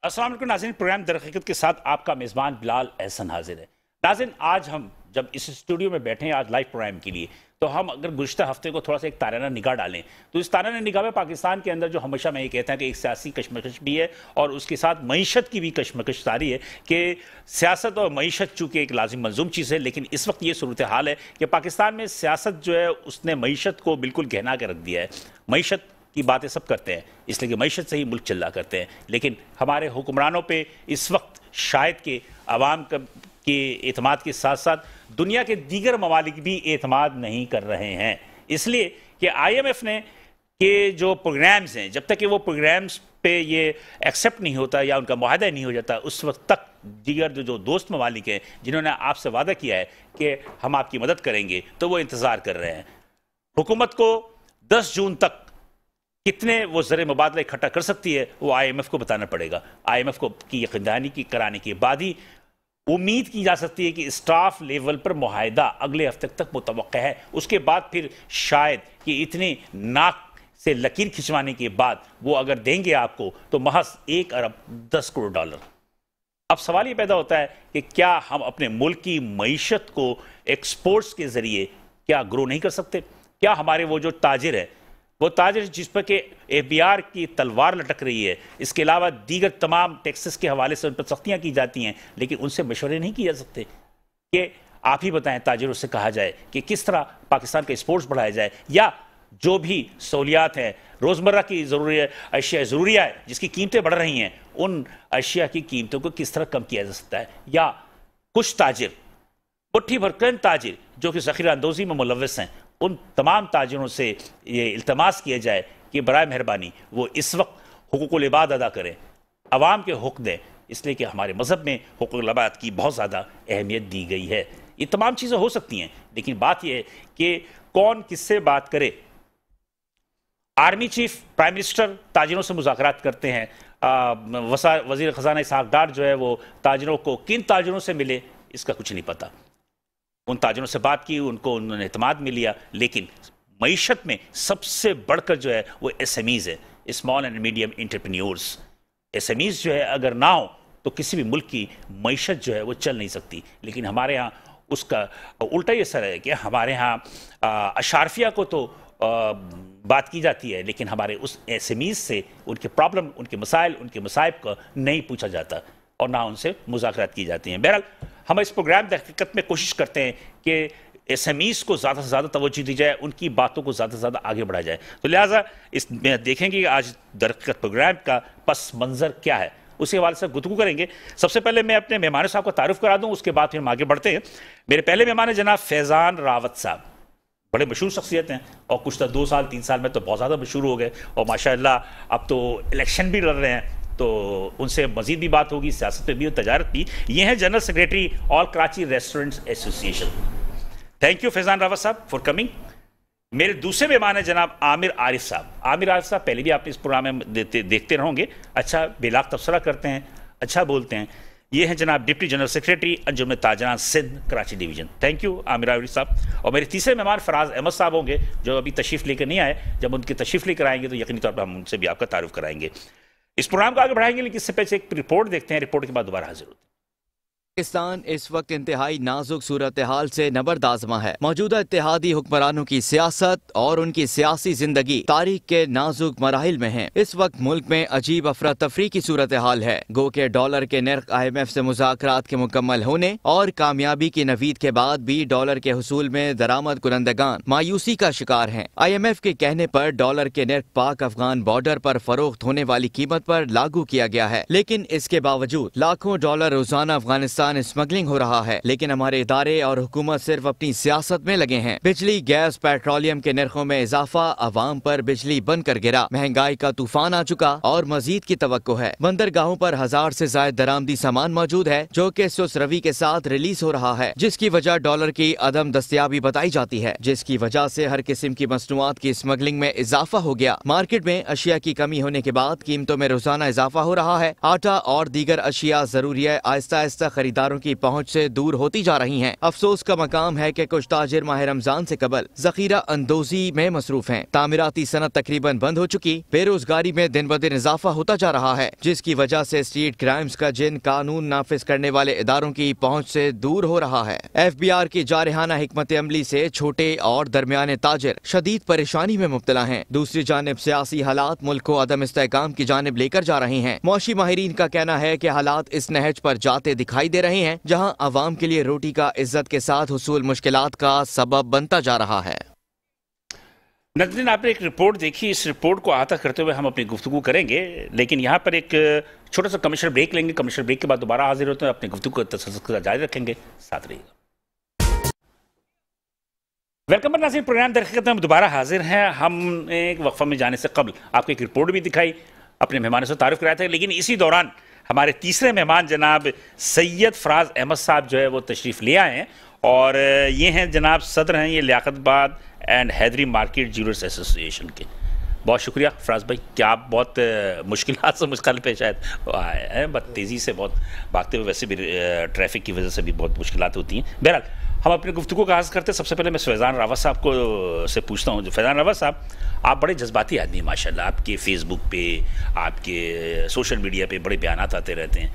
अस्सलाम वालेकुम नाज़रीन, प्रोग्राम दर हकीकत के साथ आपका मेज़बान बिलाल एहसन हाजिर है। नाज़रीन, आज हम जब इस स्टूडियो में बैठे हैं आज लाइव प्रोग्राम के लिए, तो हम अगर गुज़िश्ता हफ्ते को थोड़ा सा एक ताराना निगाह डालें तो इस ताराना निगाह में पाकिस्तान के अंदर जो हमेशा मैं ये कहता हूँ कि एक सियासी कशमकश भी है और उसके साथ मईशत की भी कशमकश सारी है कि सियासत और मईशत चूँकि एक लाजिम मंजूम चीज़ है, लेकिन इस वक्त ये सूरत हाल है कि पाकिस्तान में सियासत जो है उसने मईशत को बिल्कुल गहना के रख दिया है। मईशत की बातें सब करते हैं इसलिए कि मईशत से ही मुल्क चला करते हैं, लेकिन हमारे हुक्मरानों पे इस वक्त शायद कि अवाम के एतमाद के साथ साथ दुनिया के दीगर ममालिक भी एतमाद नहीं कर रहे हैं, इसलिए कि IMF ने के जो प्रोग्राम्स हैं जब तक कि वो प्रोग्राम्स पे ये एक्सेप्ट नहीं होता या उनका मुआहदा नहीं हो जाता उस वक्त तक दीगर जो दोस्त ममालिक हैं जिन्होंने आपसे वादा किया है कि हम आपकी मदद करेंगे तो वो इंतज़ार कर रहे हैं। हुकूमत को 10 जून तक कितने वो ज़र मुबादला इकट्ठा कर सकती है वो IMF को बताना पड़ेगा। IMF को की यकीनदहानी की कराने के बाद ही उम्मीद की जा सकती है कि स्टाफ लेवल पर मुआहदा अगले हफ्ते तक मुतवक्का है। उसके बाद फिर शायद कि इतने नाक से लकीर खिंचवाने के बाद वो अगर देंगे आपको तो महज 1 अरब 10 करोड़ डॉलर। अब सवाल ये पैदा होता है कि क्या हम अपने मुल्क की मईशत को एक्सपोर्ट्स के ज़रिए क्या ग्रो नहीं कर सकते? क्या हमारे वो जो ताजिर है वो ताजिर जिस पर कि FBR की तलवार लटक रही है, इसके अलावा दीगर तमाम टैक्सेस के हवाले से उन पर सख्तियाँ की जाती हैं, लेकिन उनसे मशवरे नहीं किए जा सकते कि आप ही बताएं ताजिरों से कहा जाए कि किस तरह पाकिस्तान का एक्सपोर्ट्स बढ़ाया जाए या जो भी सहूलियात हैं रोज़मर्रा की अशिया ज़रूरिया है जिसकी कीमतें बढ़ रही हैं उन अशिया की कीमतों को किस तरह कम किया जा सकता है। या कुछ ताजिर मुट्ठी भरकन ताजिर जो कि ज़ख़ीरा अंदोज़ी में मुलव्वस हैं उन तमाम ताजिरों से ये इल्तमास किया जाए कि बराए मेहरबानी वो इस वक्त हुकूकुल इबाद अदा करें, अवाम के हुक्म दें, इसलिए कि हमारे मज़हब में हुकूकुल इबाद की बहुत ज़्यादा अहमियत दी गई है। ये तमाम चीज़ें हो सकती हैं, लेकिन बात यह है कि कौन किससे बात करे। आर्मी चीफ, प्राइम मिनिस्टर ताजिरों से मुज़ाकरात करते हैं, वज़ीर ख़ज़ाना इसहाक़ डार जो है वो ताजिरों को किन ताजिरों से मिले इसका कुछ नहीं पता। उन ताजिरों से बात की, उन्होंने एतमाद में लिया, लेकिन मईशत में सबसे बढ़कर जो है वो SMEs है, small and medium entrepreneurs. SMEs जो है अगर ना हो तो किसी भी मुल्क की मईशत जो है वो चल नहीं सकती, लेकिन हमारे यहाँ उसका उल्टा ही असर है कि हमारे यहाँ अशारफिया को तो बात की जाती है, लेकिन हमारे उस SMEs से उनके प्रॉब्लम, उनके मसाइल, उनके मसाइब का नहीं पूछा जाता और ना उनसे मुज़ाकरात की जाती हैं। बहरहाल हम इस प्रोग्राम की हकीकत में कोशिश करते हैं कि SMEs को ज़्यादा से ज़्यादा तवज्जो दी जाए, उनकी बातों को ज़्यादा से ज़्यादा आगे बढ़ाया जाए। तो लिहाजा इसमें देखेंगे कि आज दर हकीकत प्रोग्राम का पस मंज़र क्या है, उसी हवाले से गुफ्तगू करेंगे। सबसे पहले मैं अपने मेहमान साहब का तारुफ करा दूँ, उसके बाद फिर हम आगे बढ़ते हैं। मेरे पहले मेहमान है जनाब फैज़ान रावत साहब, बड़े मशहूर शख्सियत हैं और कुछ 2 साल 3 साल में तो बहुत ज़्यादा मशहूर हो गए और माशाअल्लाह अब तो इलेक्शन भी लड़ रहे हैं, तो उनसे मजीद भी बात होगी, सियासत पे भी और तजारत भी। ये हैं general secretary all Karachi restaurants association. Thank you Faizan Rawat साहब फॉर कमिंग। मेरे दूसरे मेहमान हैं जनाब आमिर आरिफ साहब। आमिर आरिफ साहब पहले भी आपने इस प्रोग्राम में देखते रहोगे, अच्छा बेलाग तबसरा करते हैं, अच्छा बोलते हैं। ये हैं जनाब deputy general secretary Anjuman Tajran Sindh Karachi division. Thank you Amir Arif sahab. और मेरे तीसरे मेहमान फराज अहमद साहब होंगे जो अभी तशरीफ़ लेकर नहीं आए, जब उनकी तशरीफ़ लेकर आएंगे तो यकीनी तौर पर हम उनसे भी आपका तारुफ कराएंगे। इस प्रोग्राम को आगे बढ़ाएंगे, लेकिन इससे पहले एक रिपोर्ट देखते हैं, रिपोर्ट के बाद दोबारा हाजिर होते हैं। पाकिस्तान इस वक्त इंतहाई नाजुक सूरत हाल से नबरदाज़मा है। मौजूदा इत्तेहादी हुक्मरानों की सियासत और उनकी सियासी जिंदगी तारीख के नाजुक मराहिल में है। इस वक्त मुल्क में अजीब अफरा तफरी की सूरत हाल है। गो के डॉलर के नर्ख IMF से मुज़ाकरात के मुकम्मल होने और कामयाबी की नवीद के बाद भी डॉलर के हुसूल में दरामद कुनंदगान मायूसी का शिकार हैं। IMF के कहने पर डॉलर के नर्ख पाक अफगान बॉर्डर पर फरोख्त होने वाली कीमत पर लागू किया गया है, लेकिन इसके बावजूद लाखों डॉलर रोजाना अफगानिस्तान स्मगलिंग हो रहा है। लेकिन हमारे इदारे और हुकूमत सिर्फ अपनी सियासत में लगे हैं। बिजली, गैस, पेट्रोलियम के नरखों में इजाफा अवाम पर बिजली बंद कर गिरा। महंगाई का तूफान आ चुका और मजीद की तवक्को है। बंदरगाहों पर 1000 से ज्यादा दरामदी सामान मौजूद है जो कि सुस्त रवि के साथ रिलीज हो रहा है, जिसकी वजह डॉलर की अदम दस्तयाबी बताई जाती है, जिसकी वजह से हर किस्म की मसनूआत की स्मगलिंग में इजाफा हो गया। मार्केट में अशिया की कमी होने के बाद कीमतों में रोजाना इजाफा हो रहा है। आटा और दीगर अशिया जरूरी आहिस्ता आहिस्ता खरीद खरीदारों की पहुंच से दूर होती जा रही हैं। अफसोस का मकाम है कि कुछ ताजिर माह रमजान से कबल जखीरा अंदोजी में मसरूफ हैं। तामीराती सनत तकरीबन बंद हो चुकी, बेरोजगारी में दिन ब दिन इजाफा होता जा रहा है, जिसकी वजह से स्ट्रीट क्राइम्स का जिन कानून नाफिज करने वाले इदारों की पहुंच से दूर हो रहा है। FBR की जारहाना हिकमत अमली से छोटे और दरमियाने ताजिर शदीद परेशानी में मुब्तला हैं। दूसरी जानिब सियासी हालात मुल्क को अदम इस्तेहकाम की जानिब लेकर जा रहे हैं। मौशी माहिरीन का कहना है कि हालात इस नहज पर जाते दिखाई दे रहे हैं जहां अवाम के लिए रोटी का इज्जत के साथ हुसूल मुश्किलात का सबब बनता जा रहा है। नजरीन, आपने एक रिपोर्ट देखी, इस रिपोर्ट को आता करते हुए हम अपनी गुफ्तगू करेंगे, लेकिन यहाँ पर एक छोटा सा कमर्शियल ब्रेक लेंगे। कमर्शियल ब्रेक के बाद दोबारा हाजिर होते हैं, अपनी गुफ्तगू को तसल्सल जारी रखेंगे, साथ रहिएगा। वेलकम नाज़रीन, प्रोग्राम दरख़त में हम दोबारा हाजिर हैं। हमने एक वक्फा में जाने से कबल आपको एक रिपोर्ट भी दिखाई, अपने मेहमानों से तारुफ कराया था, लेकिन इसी दौरान हमारे तीसरे मेहमान जनाब सैयद फराज अहमद साहब जो है वो तशरीफ़ ले आए हैं, और ये हैं जनाब सदर हैं ये Liaquatabad and Haidery market jewellers association के। बहुत शुक्रिया फराज भाई, क्या आप बहुत मुश्किलात से मुश्किल पे शायद आए हैं, बहुत तेज़ी से बहुत भागते हुए, वैसे भी ट्रैफिक की वजह से भी बहुत मुश्किलात होती हैं। बहरहाल हम अपनी गुफ्तगू का आगाज़ करते हैं। सबसे पहले मैं फैज़ान रावत साहब को से पूछता हूँ। फैज़ान रावत साहब, आप बड़े जज्बाती आदमी हैं माशाल्लाह, आपके फेसबुक पे, आपके सोशल मीडिया पे बड़े बयानात आते रहते हैं।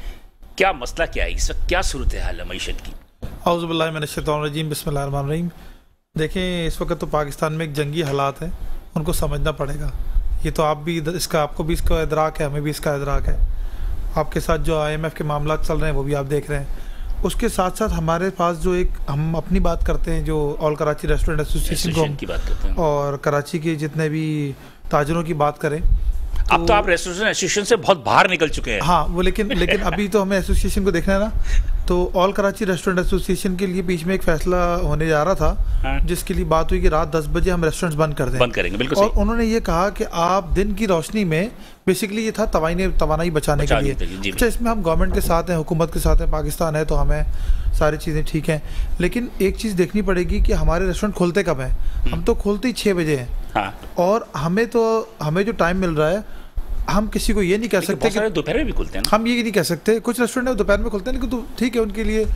क्या मसला क्या है इस वक्त, क्या सूरत हाल है मईशत की? औज़ु बिल्लाहि मिनश शैतानिर रजीम, बिस्मिल्लाहिर रहमानिर रहीम। देखें, इस वक्त तो पाकिस्तान में एक जंगी हालात है, उनको समझना पड़ेगा। ये तो आप भी इसका, आपको भी इसका इदराक है, हमें भी इसका इदराक है। आपके साथ जो IMF के मामला चल रहे हैं वो भी आप देख रहे हैं। उसके साथ साथ हमारे पास जो एक, हम अपनी बात करते हैं जो ऑल कराची रेस्टोरेंट एसोसिएशन की बात करते हैं, और कराची के जितने भी ताजरों की बात करें, अब तो आप रेस्टोरेंट एसोसिएशन से बहुत बाहर निकल चुके हैं। हाँ, वो लेकिन अभी तो हमें एसोसिएशन को देखना है ना। तो ऑल कराची रेस्टोरेंट एसोसिएशन के लिए बीच में एक फैसला होने जा रहा था, हाँ। जिसके लिए बात हुई कि रात 10 बजे हम रेस्टोरेंट्स बंद कर दें, बंद करेंगे, बिल्कुल और उन्होंने ये कहा कि आप दिन की रोशनी में, बेसिकली ये था तवानाई बचाने के लिए। अच्छा, इसमें हम गवर्नमेंट के साथ हैं, हुकूमत के साथ हैं, पाकिस्तान है तो हमें सारी चीज़ें ठीक हैं, लेकिन एक चीज़ देखनी पड़ेगी कि हमारे रेस्टोरेंट खोलते कब हैं। हम तो खोलते ही 6 बजे हैं, हाँ। और हमें जो टाइम मिल रहा है, हम किसी को ये नहीं कह सकते कि दोपहर में भी खुलते हैं ना। हम ये नहीं कह सकते, कुछ रेस्टोरेंट है दोपहर में खुलते हैं, लेकिन तो ठीक है उनके लिए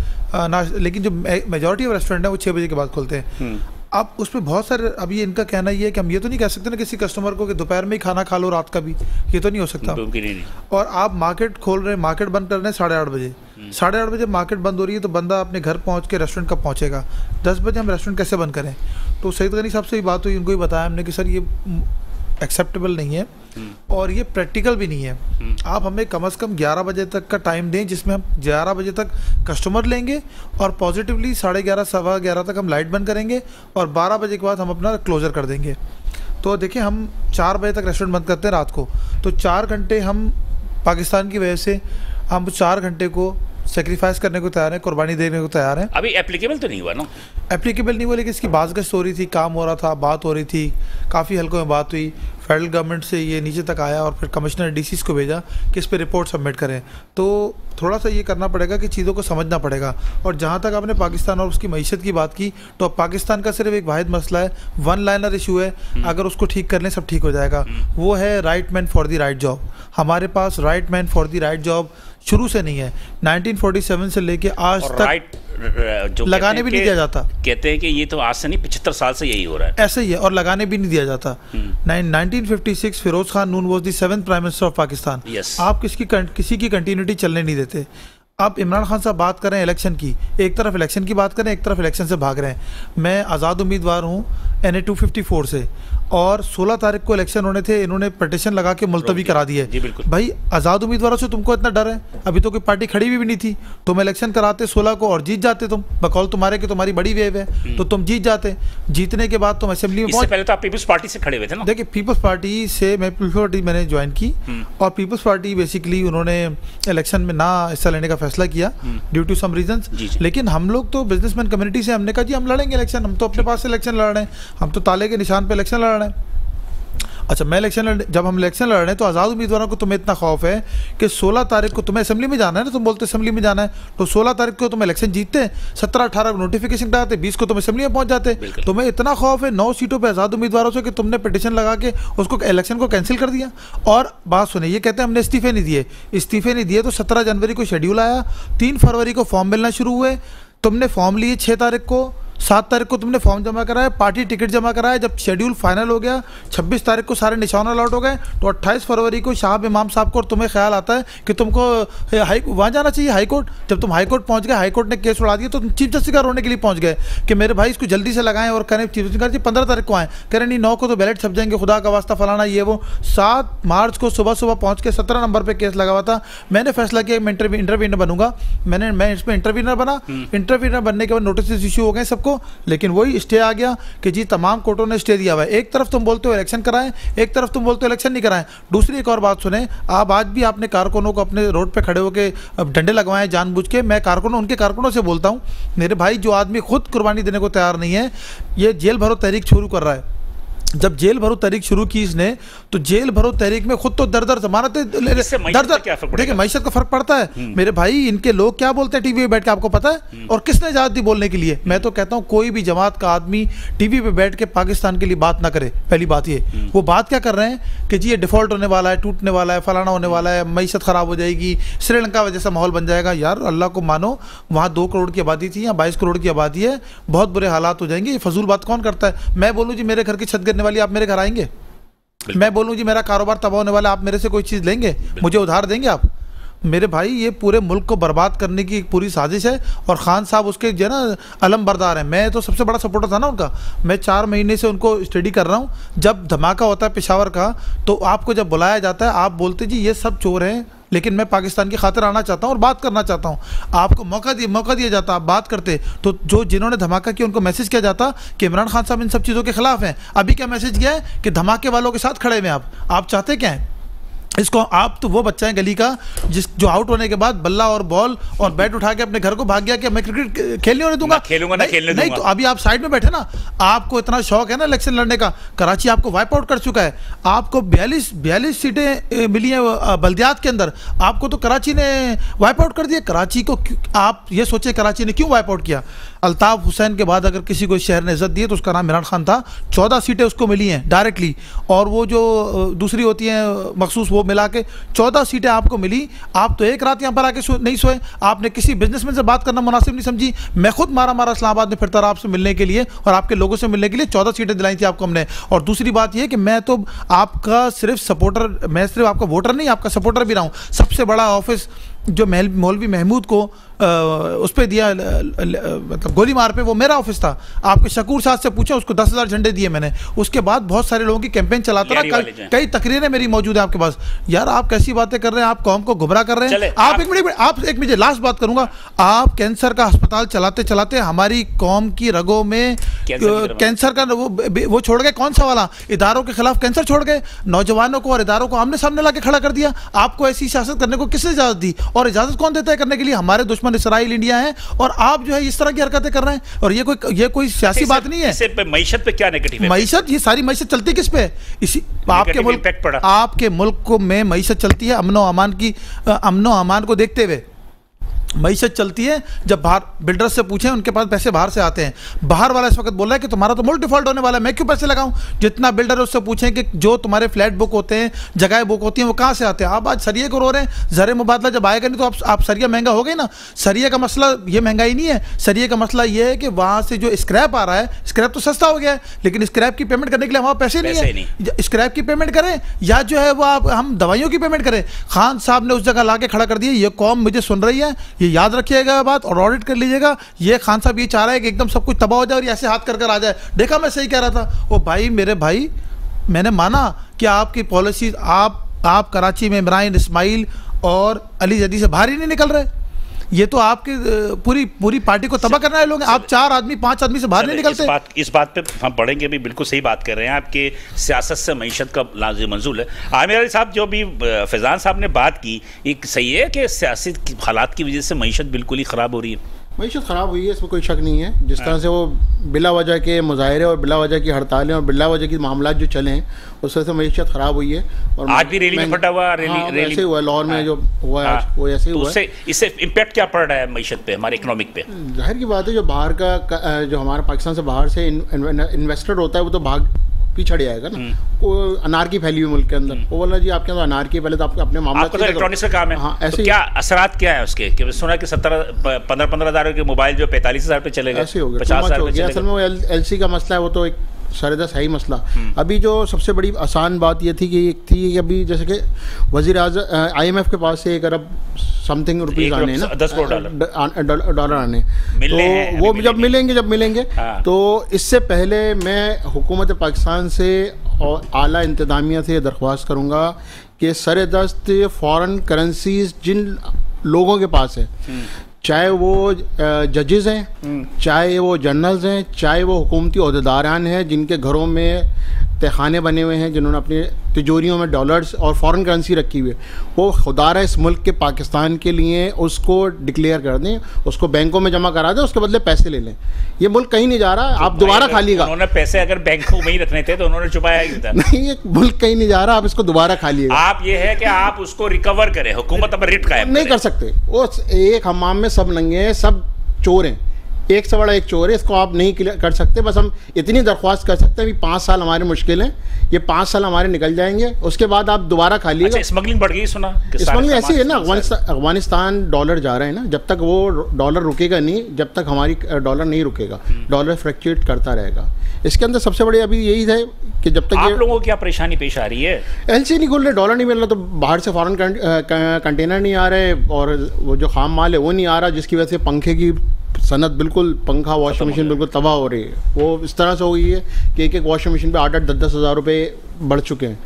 लेकिन जो मेजॉरिटी ऑफ रेस्टोरेंट है वो 6 बजे के बाद खुलते हैं। अब उसमें बहुत सारे, अब ये इनका कहना ये है कि हम ये तो नहीं कह सकते ना किसी कस्टमर को कि दोपहर में ही खाना खा लो, रात का भी, ये तो नहीं हो सकता। नहीं। और आप मार्केट खोल रहे हैं, मार्केट बंद कर रहे हैं 8:30 बजे, 8:30 बजे मार्केट बंद हो रही है, तो बंदा अपने घर पहुंच के रेस्टोरेंट कब पहुंचेगा? 10 बजे हम रेस्टोरेंट कैसे बंद करें? तो सईद गनी साहब से ही बात हुई, उनको ही बताया हमने कि सर ये एक्सेप्टेबल नहीं है और ये प्रैक्टिकल भी नहीं है। आप हमें कम से कम 11 बजे तक का टाइम दें, जिसमें हम 11 बजे तक कस्टमर लेंगे और पॉजिटिवली 11:30 सवा 11 तक हम लाइट बंद करेंगे और 12 बजे के बाद हम अपना क्लोज़र कर देंगे। तो देखिए, हम 4 बजे तक रेस्टोरेंट बंद करते हैं रात को, तो 4 घंटे हम पाकिस्तान की वजह से हम 4 घंटे को सेक्रीफाइस करने को तैयार है, कुर्बानी देने को तैयार है। अभी एप्लीकेबल तो नहीं हुआ ना? एप्लीकेबल नहीं हुआ, लेकिन इसकी बाज़गश्त हो रही थी, काम हो रहा था, बात हो रही थी, काफ़ी हल्कों में बात हुई, फेडरल गवर्नमेंट से ये नीचे तक आया और फिर कमिश्नर DCs को भेजा कि इस पर रिपोर्ट सबमिट करें। तो थोड़ा सा ये करना पड़ेगा कि चीज़ों को समझना पड़ेगा। और जहाँ तक आपने पाकिस्तान और उसकी मईशत की बात की, तो अब पाकिस्तान का सिर्फ एक वाहिद मसला है, वन लाइनर इशू है, अगर उसको ठीक कर लें सब ठीक हो जाएगा। वो है right man for the right job. हमारे पास right man for the right job शुरू से नहीं है, 1947 से लेके आज तक जो लगाने भी नहीं दिया जाता। कहते हैं कि ये तो आज से नहीं, 75 साल से यही हो रहा है, ऐसे ही है, और लगाने भी नहीं दिया जाता। 1956 Firoz Khan Noon was the 7th prime minister of Pakistan. आप किसी की कंटिन्यूटी चलने नहीं देते। आप इमरान खान साहब बात करें इलेक्शन की, एक तरफ इलेक्शन की बात करें, एक तरफ इलेक्शन से भाग रहे हैं। मैं आज़ाद उम्मीदवार हूँ NA 254 से, और 16 तारीख को इलेक्शन होने थे, इन्होंने पिटीशन लगा के मुलतवी करा दी है। भाई, आज़ाद उम्मीदवारों से तुमको इतना डर है? अभी तो कोई पार्टी खड़ी भी नहीं थी, तुम इलेक्शन कराते 16 को और जीत जाते, तुम बकौल तुम्हारे कि तुम्हारी बड़ी वेव है तो तुम जीत जाते। जीतने के बाद तुम असेंबली में पहले तो आप पीपल्स पार्टी से खड़े हुए थे ना? देखिए, पीपल्स पार्टी से पीपल्स पार्टी मैंने ज्वाइन की, और पीपल्स पार्टी बेसिकली उन्होंने इलेक्शन में ना हिस्सा लेने का फैसला किया ड्यू टू सम रीजंस। लेकिन हम लोग तो बिजनेसमैन कम्युनिटी से हमने कहा जी हम लड़ेंगे इलेक्शन, हम तो अपने पास से इलेक्शन लड़ रहे हैं, हम तो ताले के निशान पे इलेक्शन लड़ रहे हैं। अच्छा, जब हम इलेक्शन लड़ रहे हैं तो आज़ाद उम्मीदवारों को तुम्हें इतना खौफ है कि 16 तारीख को तुम्हें असेंबली में जाना है ना, तुम बोलते असेंबली में जाना है, तो 16 तारीख को तुम इलेक्शन जीतते, 17-18 को नोटिफिकेशन कराते, 20 को तुम असेंबली में पहुंच जाते। तुम्हें इतना खौफ है 9 सीटों पर आज़ाद उम्मीदवारों से कि तुमने पिटिशन लगा के उसको इलेक्शन को कैंसिल कर दिया। और बात सुने, ये कहते हैं हमने इस्तीफे नहीं दिए तो 17 जनवरी को शेड्यूल आया, 3 फरवरी को फॉर्म मिलना शुरू हुए, तुमने फॉर्म लिए 6 तारीख को, 7 तारीख को तुमने फॉर्म जमा कराया, पार्टी टिकट जमा कराया, जब शेड्यूल फाइनल हो गया 26 तारीख को सारे निशान अलॉट हो गए, तो 28 फरवरी को शाह इमाम साहब को और तुम्हें ख्याल आता है कि तुमको वहाँ जाना चाहिए हाई कोर्ट। जब तुम हाई कोर्ट पहुँच गए, हाई कोर्ट ने केस उड़ा दिया, तो तुम चीफ जस्टिस का रोने के लिए पहुँच गए कि मेरे भाई इसको जल्दी से लगाएं, और करें चीफ जस्टिस 15 तारीख को आए, कह रहे नहीं 9 को तो बैलेट छप जाएंगे, खुदा का वास्ता फलाना ये वो। 7 मार्च को सुबह पहुँच के 17 नंबर पर केस लगा हुआ था। मैंने फैसला किया मैं इंटरव्यूनर बनूंगा, मैं इसमें इंटरव्यूनर बना। इंटरव्यूनर बनने के बाद नोटिस इशू हो गए सबको, लेकिन वही स्टे आ गया कि जी तमाम कोर्टों ने स्टे दिया हुआ है। एक तरफ तुम बोलते हो इलेक्शन कराएं, एक तरफ तुम बोलते हो इलेक्शन नहीं कराएं। दूसरी एक और बात सुने, आप आज भी आपने कारकुनों को अपने रोड पे खड़े होकर डंडे लगवाए जानबूझ के। मैं उनके कारकुनों से बोलता हूं, मेरे भाई जो आदमी खुद कुर्बानी देने को तैयार नहीं है, ये जेल भरो तहरीक शुरू कर रहा है। जब जेल भरो तहरीक शुरू की इसने, तो जेल भरो तहरीक में खुद तो दर जमानतें देखिए, मैशत का फर्क पड़ता है मेरे भाई। इनके लोग क्या बोलते हैं टीवी पे बैठ के, आपको पता है? और किसने इजाजत दी बोलने के लिए? मैं तो कहता हूं कोई भी जमात का आदमी टीवी पे बैठ के पाकिस्तान के लिए बात ना करे। पहली बात ये, वो बात क्या कर रहे हैं कि जी ये डिफॉल्ट होने वाला है, टूटने वाला है, फलाना होने वाला है, मैशत खराब हो जाएगी, श्रीलंका जैसा माहौल बन जाएगा। यार अल्लाह को मानो, वहाँ 2 करोड़ की आबादी थी, यहाँ 22 करोड़ की आबादी है, बहुत बुरे हालात हो जाएंगे। ये फजूल बात कौन करता है? मैं बोलूँ जी मेरे घर की छत गिरने वाली, आप मेरे घर आएंगे? मैं बोलूं जी मेरा कारोबार तबाह होने वाला, आप मेरे से कोई चीज़ लेंगे? मुझे उधार देंगे आप? मेरे भाई ये पूरे मुल्क को बर्बाद करने की एक पूरी साजिश है, और खान साहब उसके जो है ना अलम बरदार हैं। मैं तो सबसे बड़ा सपोर्टर था ना उनका, मैं 4 महीने से उनको स्टडी कर रहा हूँ। जब धमाका होता है पेशावर का, तो आपको जब बुलाया जाता है, आप बोलते जी ये सब चोर हैं, लेकिन मैं पाकिस्तान की खातिर आना चाहता हूँ और बात करना चाहता हूँ। आपको मौका दिया जाता, आप बात करते, तो जिन्होंने धमाका किया उनको मैसेज किया जाता कि इमरान खान साहब इन सब चीज़ों के खिलाफ हैं। अभी क्या मैसेज किया है कि धमाके वालों के साथ खड़े हुए आप चाहते क्या हैं इसको? आप तो वो बच्चा है गली का जो आउट होने के बाद बल्ला और बॉल और बैट उठा के अपने घर को भाग गया कि मैं क्रिकेट खेलने होने दूंगा, नहीं। तो अभी आप साइड में बैठे ना, आपको इतना शौक है ना इलेक्शन लड़ने का। कराची आपको वाइप आउट कर चुका है, आपको 42 सीटें मिली हैं बल्दियात के अंदर, आपको तो कराची ने वाइप आउट कर दिया। कराची को आप ये सोचे कराची ने क्यों वाइप आउट किया? अल्ताफ हुसैन के बाद अगर किसी को शहर ने इज्जत दी तो उसका नाम इमरान खान था। 14 सीटें उसको मिली हैं डायरेक्टली, और वो जो दूसरी होती हैं मखसूस, वो मिला के 14 सीटें आपको मिली। आप तो एक रात यहाँ पर आके नहीं सोए, आपने किसी बिजनेसमैन से बात करना मुनासिब नहीं समझी। मैं खुद मारा इस्लामाबाद में फिरता रहा आपसे मिलने के लिए और आपके लोगों से मिलने के लिए। 14 सीटें दिलाई थी आपको हमने। और दूसरी बात यह कि मैं तो आपका सिर्फ सपोर्टर, मैं सिर्फ आपका वोटर नहीं, आपका सपोर्टर भी रहा हूँ। सबसे बड़ा ऑफिस जो मौलवी महमूद को उस पर दिया, मतलब गोली मार पे, वो मेरा ऑफिस था। आपके शकूर साहब से पूछा, उसको 10,000 झंडे दिए मैंने। उसके बाद बहुत सारे लोगों की कैंपेन चलाता रहा, कई तकरीरें मेरी मौजूद है आपके पास। यार आप कैसी बातें कर रहे हैं, आप कौम को गुमराह कर रहे हैं। आप एक मिनट लास्ट बात करूंगा। आप कैंसर का अस्पताल चलाते चलाते हमारी कौम की रगों में कैंसर का वो छोड़ गए, कौन सा वाला, इदारों के खिलाफ कैंसर छोड़ गए। नौजवानों को और इदारों को आमने सामने ला के खड़ा कर दिया। आपको ऐसी सियासत करने को किसने इजाजत दी, और इजाजत कौन देता है करने के लिए? हमारे दुश्मन इसराइल इंडिया है, और आप जो है इस तरह की हरकतें कर रहे हैं। और ये कोई सियासी बात नहीं है। मईशत पे क्या नेगेटिव है? मईशत, ये सारी मईशत चलती किस पे? इसी आपके मुल्क को में मईशत चलती है अमनो अमान को देखते हुए मईशत चलती है। जब बाहर बिल्डर्स से पूछें, उनके पास पैसे बाहर से आते हैं। बाहर वाला इस वक्त बोल रहा है कि तुम्हारा तो मुल्क डिफॉल्ट होने वाला है, मैं क्यों पैसे लगाऊं? जितना बिल्डर है उससे पूछें कि जो तुम्हारे फ्लैट बुक होते हैं, जगह बुक होती हैं, वो कहाँ से आते हैं? आप आज सरिये को रो रहे हैं। ज़र मुबादला जब आएगा नहीं तो आप सरिया महंगा हो गए ना। सरिये का मसला ये महंगाई नहीं है, सरिये का मसला ये है कि वहाँ से जो स्क्रैप आ रहा है, स्क्रैप तो सस्ता हो गया है, लेकिन स्क्रैप की पेमेंट करने के लिए हमारे पैसे नहीं है। स्क्रैप की पेमेंट करें या जो है वो हम दवाइयों की पेमेंट करें। खान साहब ने उस जगह ला के खड़ा कर दिया। ये कौम मुझे सुन रही है, ये याद रखिएगा बात और ऑडिट कर लीजिएगा। ये खान साहब ये चाह रहा है कि एकदम सब कुछ तबाह हो जाए और ऐसे हाथ कर आ जाए। देखा मैं सही कह रहा था? ओ भाई, मेरे भाई, मैंने माना कि आपकी पॉलिसी, आप कराची में इमरान इस्माइल और अली जदी से बाहर ही नहीं निकल रहे। ये तो आपके पूरी पार्टी को तबाह करना है लोग। आप 4 आदमी 5 आदमी से बाहर नहीं निकलते। इस बात पे हम पढ़ेंगे भी, बिल्कुल सही बात कर रहे हैं। आपके सियासत से मईशत का लाज़िम मंजूल है। आमिर अली साहब, जो भी फैज़ान साहब ने बात की, एक सही है कि सियासी हालात की वजह से मईशत बिल्कुल ही ख़राब हो रही है? मीशत ख़राब हुई है, इसमें कोई शक नहीं है। जिस तरह से वो बिला वजह के मुजाहरे और बिला वजह की हड़तालें और बिला वजह के मामला जो चले हैं, उस तरह से मीशत ख़राब हुई है। और आज भी रैली में फटा हुआ, रैली ऐसे हुआ लाहौर में जो हुआ है वो ऐसे ही हुआ है। इससे इम्पैक्ट क्या पड़ रहा है मीशत पे, हमारे इकोनॉमिक पे? जाहिर की बात है, जो बाहर का जो हमारा पाकिस्तान से बाहर से इन्वेस्टर होता है वो तो भाग पीछे जाएगा ना। वो अनारकी फैली हुई मुल्क के अंदर, वो बोला जी आपके अंदर अनारकी, पहले तो आप अपने मामला आपका तो इलेक्ट्रॉनिक्स का काम है। हाँ, तो ऐसे क्या असरात क्या है उसके? कि सुना कि 15 हज़ार के मोबाइल जो 45,000 पे चले गए, ऐसे हो गया, 50,000 पे चले असल में वो एलसी का मसला है, वो तो एक सरदस है ही मसला। अभी जो सबसे बड़ी आसान बात ये थी कि अभी जैसे कि IMF के पास से 1 अरब समथिंग रुपीज आने ना, 10 करोड़ डॉलर आने, तो वो जब मिलेंगे तो इससे पहले मैं हुकूमत पाकिस्तान से और आला इंतज़ामिया से दरख्वास्त करूँगा कि सरदस्त फ़ॉरेन करेंसीज जिन लोगों के पास है, चाहे वो जजेस हैं, चाहे वो जनरल्स हैं, चाहे वो हुकूमती अहदेदारान हैं जिनके घरों में तहखाने बने हुए हैं, जिन्होंने अपनी तिजोरियों में डॉलर्स और फॉरेन करेंसी रखी हुई है, वो खुदारा इस मुल्क के पाकिस्तान के लिए उसको डिक्लेयर कर दें, उसको बैंकों में जमा करा दें, उसके बदले पैसे ले लें। ये मुल्क कहीं नहीं जा रहा, आप दोबारा खा लीजिएगा। उन्होंने पैसे अगर बैंकों में ही रखने थे तो उन्होंने छुपाया क्यों था? नहीं, ये मुल्क कहीं नहीं जा रहा, आप इसको दोबारा खा लीजिएगा। आप ये है कि आप उसको रिकवर करें, हुकूमत अब रिट कायम नहीं कर सकते। वो एक हमाम में सब नंगे हैं, सब चोर हैं, एक से बड़ा एक चोर है, इसको आप नहीं कर सकते। बस हम इतनी दरख्वास्त कर सकते हैं, 5 साल हमारे मुश्किल हैं, ये 5 साल हमारे निकल जाएंगे, उसके बाद आप दोबारा खा लीजिएगा। अच्छा, स्मगलिंग बढ़ गई, सुना स्मगलिंग ऐसी है ना, अफगानिस्तान डॉलर जा रहा है ना, जब तक वो डॉलर रुकेगा नहीं, जब तक हमारी डॉलर नहीं रुकेगा, डॉलर फ्लक्चुएट करता रहेगा। इसके अंदर सबसे बड़ी अभी यही है कि जब तक आप लोगों को क्या परेशानी पेश आ रही है? एलसी नहीं खुल रहे, डॉलर नहीं मिल रहा, तो बाहर से फॉरेन कंटेनर नहीं आ रहे, और वो जो खाम माल है वो नहीं आ रहा, जिसकी वजह से पंखे की सनत बिल्कुल, पंखा वॉशिंग मशीन बिल्कुल तबाह हो रही है। वो इस तरह से हो गई है कि एक वॉशिंग मशीन पे 8-8, 10-10 हज़ार रुपये बढ़ चुके हैं,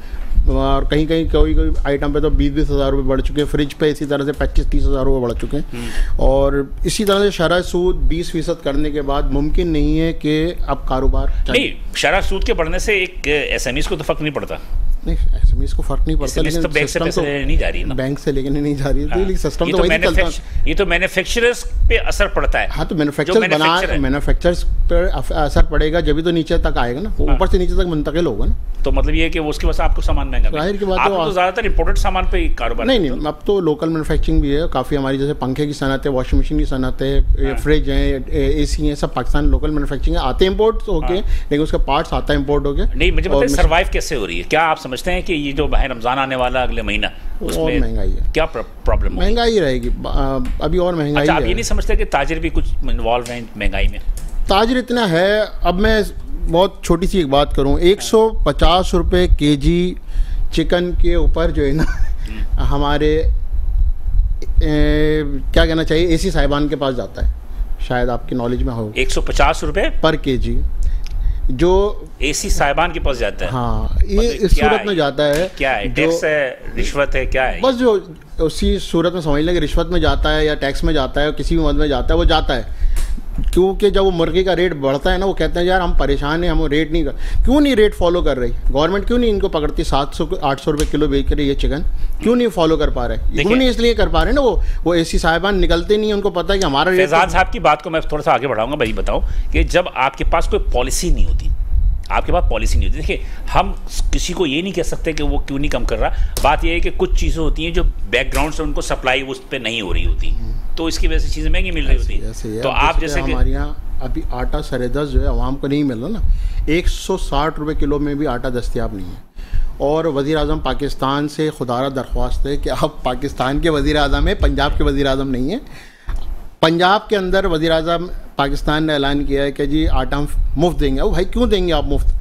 और कहीं कोई आइटम पे तो 20-20 हज़ार रुपये बढ़ चुके हैं, फ्रिज पे इसी तरह से 25-30 हज़ार रुपये बढ़ चुके हैं। और इसी तरह से शरह सूद 20% करने के बाद मुमकिन नहीं है कि अब कारोबार नहीं। शरह सूद के बढ़ने से एक SMEs को तो फर्क नहीं पड़ता। नहीं, SMEs को फर्क नहीं पड़ता, लेकिन तो बैंक से पैसे नहीं जा रही है ना, बैंक से लेके नहीं जा रही है, लेकिन सिस्टम तो वही चलता है। ये तो मैन्युफैक्चरर्स पे असर पड़ता है। हाँ, तो मैन्युफैक्चरर्स पर असर पड़ेगा, जब भी तो नीचे तक आएगा ना, ऊपर से नीचे तक मुंतकिल होगा ना। तो मतलब ये है कि उसके पास आपको सामान महंगा, जाहिर की बात है, तो ज़्यादातर इंपोर्टेड सामान पे कारोबार नहीं, अब तो लोकल मैन्युफैक्चरिंग भी है काफ़ी हमारी, जैसे पंखे की सनत है, वॉशिंग मशीन की सनत है, फ्रिज है, AC है, सब पाकिस्तान लोकल मैन्युफैक्चरिंग है, आते इम्पोर्ट हो गए, लेकिन उसका पार्ट्स आता है इम्पोर्ट हो गया। नहीं, मुझे बताइए सर्वाइव कैसे हो रही है? क्या आप समझते हैं कि ये जो बाहर रमज़ान आने वाला अगले महीना, उसमें महंगाई है? क्या प्रॉब्लम? महंगाई रहेगी, अभी और महंगाई। आप ये नहीं समझते कि ताजिर भी कुछ इन्वॉल्व हैं महंगाई में? ताजिर इतना है, अब मैं बहुत छोटी सी एक बात करूं, 150 रुपये kg चिकन के ऊपर जो है ना, हमारे क्या कहना चाहिए, AC साहिबान के पास जाता है, शायद आपकी नॉलेज में हो। 150 रुपये पर kg जो AC साहिबान के पास जाता है? हाँ, ये इस सूरत में जाता है। क्या है, टैक्स है, रिश्वत है, क्या है? बस जो उसी सूरत में समझ लें कि रिश्वत में जाता है या टैक्स में जाता है, किसी भी मद में जाता है, वो जाता है। क्योंकि जब वो मुर्गे का रेट बढ़ता है ना, वो कहते हैं यार हम परेशान हैं, हम रेट नहीं क्यों नहीं रेट फॉलो कर रही गवर्नमेंट, क्यों नहीं इनको पकड़ती? 700-800 रुपये किलो बेच कर ये चिकन क्यों नहीं फॉलो कर पा रहे? क्यों नहीं इसलिए कर पा रहे ना, वो AC साहिबान निकलते नहीं है, उनको पता है कि हमारा रेट। फैजान साहब की बात को मैं थोड़ा सा आगे बढ़ाऊंगा। भाई बताओ कि जब आपके पास कोई पॉलिसी नहीं होती, आपके पास पॉलिसी नहीं होती, देखिए हम किसी को ये नहीं कह सकते कि वो क्यों नहीं कम कर रहा। बात ये है कि कुछ चीज़ें होती हैं जो बैकग्राउंड से उनको सप्लाई उस पर नहीं हो रही होती, तो इसकी वजह से चीज़ें महंगी मिल रही होती है। तो आप जैसे हमारे यहाँ अभी आटा सरदस जो है आवाम को नहीं मिल रहा ना, 160 रुपये किलो में भी आटा दस्तियाब नहीं है। और वज़ीर-ए-आज़म पाकिस्तान से खुदारा दरख्वास्त है कि आप पाकिस्तान के वज़ीर-ए-आज़म हैं, पंजाब के वज़ीर-ए-आज़म नहीं है। पंजाब के अंदर वज़ीर-ए-आज़म पाकिस्तान ने ऐलान किया है कि जी आटा हम मुफ्त देंगे। वो भाई क्यों देंगे आप मुफ्त?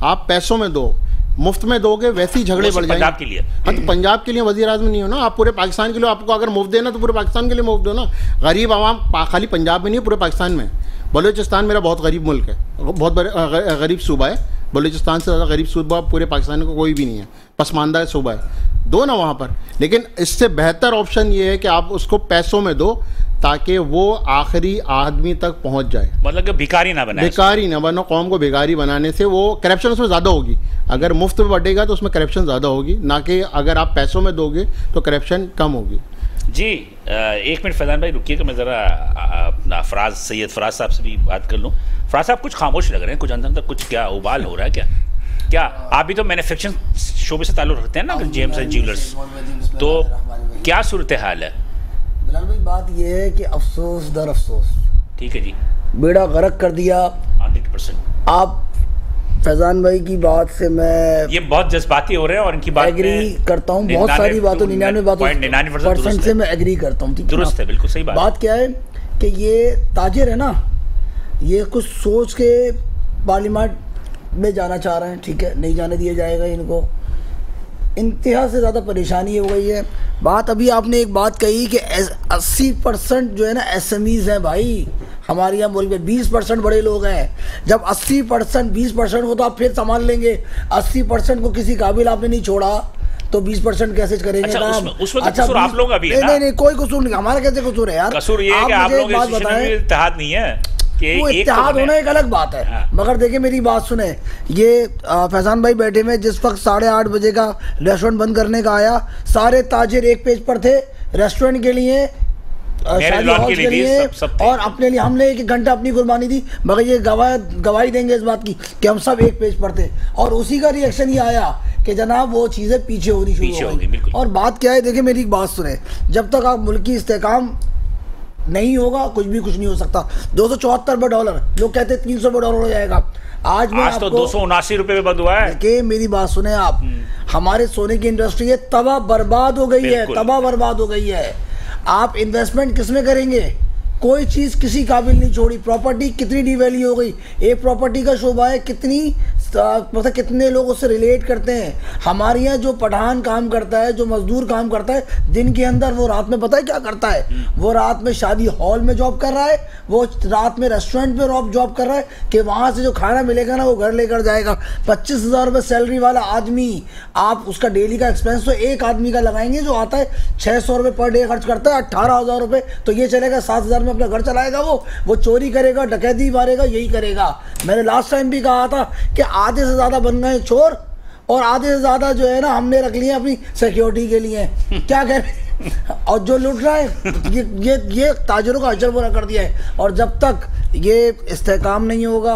आप पैसों में दो, मुफ्त में दोगे वैसे ही झगड़े बढ़ जाएंगे। पंजाब के लिए, हाँ, तो पंजाब के लिए वज़ीर-ए-आज़म नहीं हो ना, आप पूरे पाकिस्तान के लिए, आपको अगर मुफ्त देना तो पूरे पाकिस्तान के लिए मुफ्त दो ना। गरीब आवाम खाली पंजाब में नहीं, पूरे पाकिस्तान में। बलूचिस्तान मेरा बहुत गरीब मुल्क है, बहुत गरीब सूबा है, बलूचिस्तान से ज़्यादा गरीब सूबा पूरे पाकिस्तान का कोई भी नहीं है, पसमानदा सूबा है, दो ना वहाँ पर। लेकिन इससे बेहतर ऑप्शन ये है कि आप उसको पैसों में दो ताकि वो आखिरी आदमी तक पहुंच जाए, मतलब कि भिखारी ना बने, भिखारी ना बनो। कौम को भिखारी बनाने से वो करप्शन उसमें ज़्यादा होगी। अगर मुफ्त में बटेगा तो उसमें करप्शन ज़्यादा होगी, ना कि अगर आप पैसों में दोगे तो करप्शन कम होगी। जी एक मिनट फैजान भाई रुकिएगा, मैं ज़रा अपना सैयद फराज साहब से भी बात कर लूँ। फराज साहब कुछ खामोश लग रहे हैं, कुछ अंदर कुछ क्या उबाल हो रहा है क्या आप भी तो मैन्युफैक्चरिंग शोबे से ताल्लुक़ रखते हैं ना, जेम्स एंड ज्वेलर्स, तो क्या सूरत हाल है? बिलाल भाई बात ये है कि अफसोस दर अफसोस, ठीक है जी, बेड़ा गर्क कर दिया 100%। आप फैजान भाई की बात से मैं ये बहुत जज्बाती हो रहे हैं और इनकी बात एग्री करता हूँ, बहुत सारी बातों 99% से मैं एग्री करता हूँ, दुरुस्त है, बिल्कुल सही बात क्या है कि ये ताजिर है ना, ये कुछ सोच के पार्लियामेंट में जाना चाह रहे हैं, ठीक है, नहीं जाने दिया जाएगा इनको, इंतहा से ज़्यादा परेशानी हो गई है। बात अभी आपने एक बात कही कि 80% जो है ना SMEs हैं भाई हमारे यहाँ मुल्क में, 20% बड़े लोग हैं। जब 80% 20% को तो आप फिर संभाल लेंगे, 80% को किसी काबिल आपने नहीं छोड़ा तो 20% कैसे करेंगे काम? उसमें तो कसूर आप लोग अभी है ना? नहीं कोई कसूर नहीं, हमारा कैसे कसूर है यार? कसूर ये है कि आप लोग इत्तेहाद नहीं है, वो इत्तेहाद होना एक अलग बात है। हाँ। मगर देखिए मेरी बात सुने, ये फैजान भाई बैठे में जिस वक्त 8:30 बजे का रेस्टोरेंट बंद करने का आया, सारे ताजिर एक पेज पर थे रेस्टोरेंट के लिए, शादी हॉल के लिए और अपने लिए। हमने 1 घंटा अपनी कुर्बानी दी, मगर ये गवाही देंगे इस बात की कि हम सब एक पेज पर थे, और उसी का रिएक्शन ये आया कि जनाब वो चीज़ें पीछे होनी शुरू हो गई। और बात क्या है, देखिए मेरी एक बात सुने, जब तक आप मुल्क की इस्तेकाम नहीं होगा कुछ नहीं हो सकता। $274 लोग कहते हैं $300 हो जाएगा, आज तो 279 रुपए में बंद हुआ है। देखिए मेरी बात सुने आप, हमारे सोने की इंडस्ट्री है तबाह बर्बाद हो गई है, तबाह बर्बाद हो गई है। आप इन्वेस्टमेंट किस में करेंगे? कोई चीज़ किसी काबिल नहीं छोड़ी। प्रॉपर्टी कितनी डिवैल्यू हो गई, एक प्रॉपर्टी का शोबा है, मतलब कितने लोग उससे रिलेट करते हैं। हमारे यहाँ जो पठान काम करता है, जो मजदूर काम करता है दिन के अंदर, वो रात में पता है क्या करता है? वो रात में शादी हॉल में जॉब कर रहा है, वो रात में रेस्टोरेंट में जॉब कर रहा है कि वहाँ से जो खाना मिलेगा ना वो घर लेकर जाएगा। 25,000 रुपये सैलरी वाला आदमी, आप उसका डेली का एक्सपेंस तो एक आदमी का लगाएंगे जो आता है 600 रुपये पर डे खर्च करता है, 18,000 रुपये तो ये चलेगा, 7,000 में अपना घर चलाएगा। वो चोरी करेगा, डकैती मारेगा, यही करेगा। मैंने लास्ट टाइम भी कहा था कि आधे से ज़्यादा बन गए चोर और आधे से ज़्यादा जो है ना हमने रख लिए अपनी सिक्योरिटी के लिए। क्या करें? और जो लूट रहा है ये ताजिरों का अजर बुरा कर दिया है। और जब तक ये इस्तेकाम नहीं होगा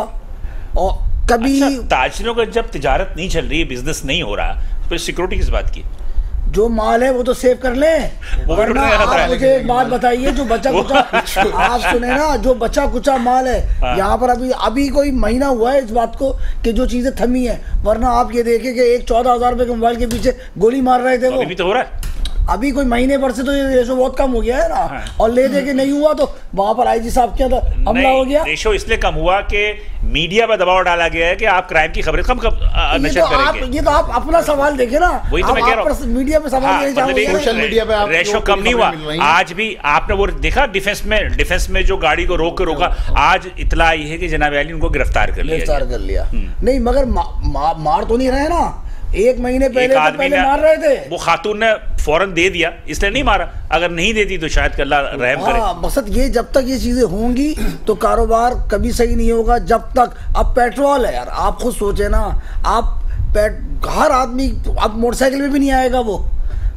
और कभी ताजिरों का जब तिजारत नहीं चल रही है, बिजनेस नहीं हो रहा, फिर सिक्योरिटी किस बात की? जो माल है वो तो सेव कर लें। वरना आप मुझे एक बात बताइए, जो बचा कुचा आप सुने ना, जो बचा कुचा माल है यहाँ पर अभी कोई महीना हुआ है इस बात को कि जो चीजें थमी है, वरना आप ये देखें कि एक 14,000 रुपए के मोबाइल के पीछे गोली मार रहे थे। वो अभी तो हो रहा है, अभी कोई महीने पर से तो ये रेशो बहुत कम हो गया है ना। हाँ। और ले दे के नहीं हुआ तो वहां पर IG साहब के हमला हो गया। रेशो इसलिए कम हुआ कि मीडिया पर दबाव डाला गया है कि आप क्राइम की खबरें कम नशर करेंगे। ये तो आप अपना सवाल देखें ना, वही तो मैं कह रहा हूं, मीडिया पे सवाल सोशल मीडिया पे रेशो कम नहीं हुआ। आज भी आपने वो देखा डिफेंस में जो गाड़ी को रोक रोका, आज इतला आई है कि जनाब अली उनको गिरफ्तार कर लिया। नहीं मगर मार तो नहीं रहे ना, 1 महीने पहले मार रहे थे। वो खातून ने फौरन दे दिया, इसलिए नहीं मारा, अगर नहीं देती तो शायद अल्लाह रहम करे। मकसद ये, जब तक ये चीजें होंगी तो कारोबार कभी सही नहीं होगा। जब तक अब पेट्रोल है यार, आप खुद सोचे ना, आप हर आदमी अब मोटरसाइकिल में भी नहीं आएगा वो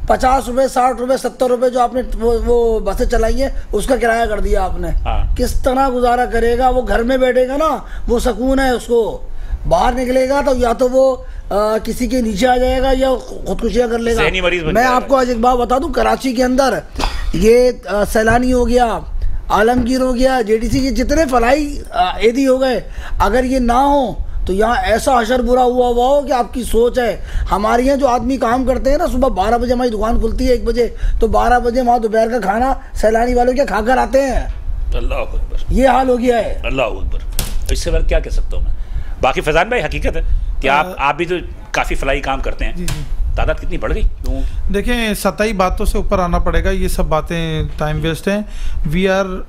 50 रुपए 60 रुपए 70 रुपए जो आपने वो बसें चलाई है उसका किराया कर दिया आपने। किस तरह गुजारा करेगा? वो घर में बैठेगा ना, वो सुकून है उसको। बाहर निकलेगा तो या तो वो किसी के नीचे आ जाएगा या खुदकुशियाँ कर लेगा। मैं आपको आज एक बात बता दूं, कराची के अंदर ये सैलानी हो गया, आलमगीर हो गया, JDC के जितने फलाई एदी हो गए, अगर ये ना हो तो यहाँ ऐसा अशर बुरा हुआ हो कि आपकी सोच है। हमारे यहाँ जो आदमी काम करते हैं ना, सुबह 12 बजे हमारी दुकान खुलती है 1 बजे, तो 12 बजे वहाँ दोपहर का खाना सैलानी वालों के खाकर आते हैं। अल्लाह अकबर, ये हाल हो गया है। अल्लाह अकबर। इससे बार क्या कह सकता हूँ मैं? बाकी फैजान भाई हकीकत है कि आप भी तो काफ़ी फलाई काम करते हैं। जी। तादाद कितनी बढ़ गई लोगों की? देखें, सतही बातों से ऊपर आना पड़ेगा, ये सब बातें टाइम वेस्ट हैं।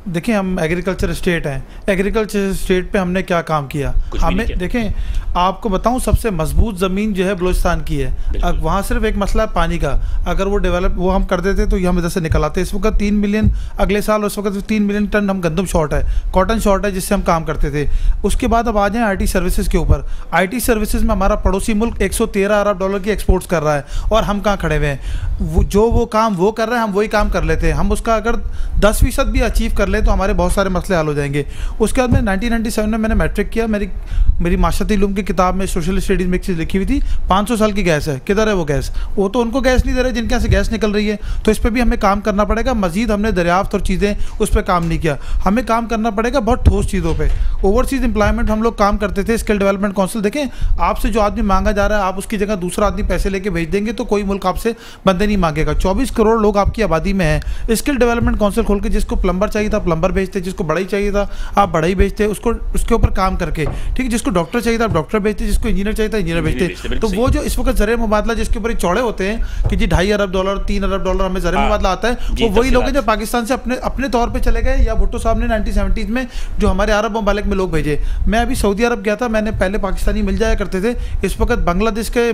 देखें हम एग्रीकल्चर स्टेट हैं, एग्रीकल्चर स्टेट पे हमने क्या काम किया? हमें देखें, आपको बताऊं, सबसे मजबूत ज़मीन जो है बलूचिस्तान की है। अब वहाँ सिर्फ एक मसला है पानी का, अगर वो हम कर देते तो हम इधर से निकल आते। इस वक्त 3 मिलियन, अगले साल उस वक्त 3 मिलियन टन हम गंदम शॉर्ट है, कॉटन शॉर्ट है, जिससे हम काम करते थे। उसके बाद अब आ जाएँ IT सर्विसेज के ऊपर। IT सर्विसेज में हमारा पड़ोसी मुल्क $113 अरब की एक्सपोर्ट्स कर रहा है। है और हम कहाँ खड़े हुए हैं। वो काम वो कर रहे हैं, हम वही काम कर लेते हैं। हम उसका अगर 10% भी अचीव कर ले तो हमारे बहुत सारे मसले हल हो जाएंगे। उसके बाद में 1997 में मैंने मैट्रिक किया। मेरी माशरती इल्म की किताब में सोशल स्टडीज़ में एक चीज़ लिखी हुई थी, 500 साल की गैस है, किधर है वो गैस? वो तो उनको गैस नहीं दे रहे जिनके यहाँ से गैस निकल रही है। तो इस पर भी हमें काम करना पड़ेगा। मजीद हमने दरियाफ्त और चीज़ें उस पर काम नहीं किया। हमें काम करना पड़ेगा बहुत ठोस चीज़ों पे। ओवरसीज़ एम्प्लॉयमेंट हम लोग काम करते थे, स्किल डेवलपमेंट काउंसिल। देखें, आपसे जो आदमी मांगा जा रहा है, आप उसकी जगह दूसरा आदमी पैसे लेके भेज देंगे तो कोई मुल्क आपसे बंदे नहीं मांगेगा। 24 करोड़ लोग आपकी आबादी में है। स्किल डेवलपमेंट काउंसिल खोल के जिसको प्लम्बर चाहिए था प्लम्बर भेजते, जिसको बढ़ई चाहिए था आप बढ़ई भेजते, उसको उसके ऊपर काम करके, ठीक है। जिसको डॉक्टर चाहिए था आप डॉक्टर भेजते, जिसको इंजीनियर चाहिए था इंजीनियर भेजते। तो वो जो इस वक्त ज़रिए मुबादला जिसके ऊपर चौड़े होते हैं कि जी $2.5 अरब, $3 अरब हमें ज़रिए मुबादला आता है, वो वही लोग हैं जो पाकिस्तान से अपने तौर पर चले गए, या भुट्टो साहब ने 1970s में जो हमारे अरब ममालिक में लोग भेजे। मैं अभी सऊदी अरब गया था, मैंने पहले पाकिस्तानी मिल जाया करते थे, इस वक्त बांग्लादेश के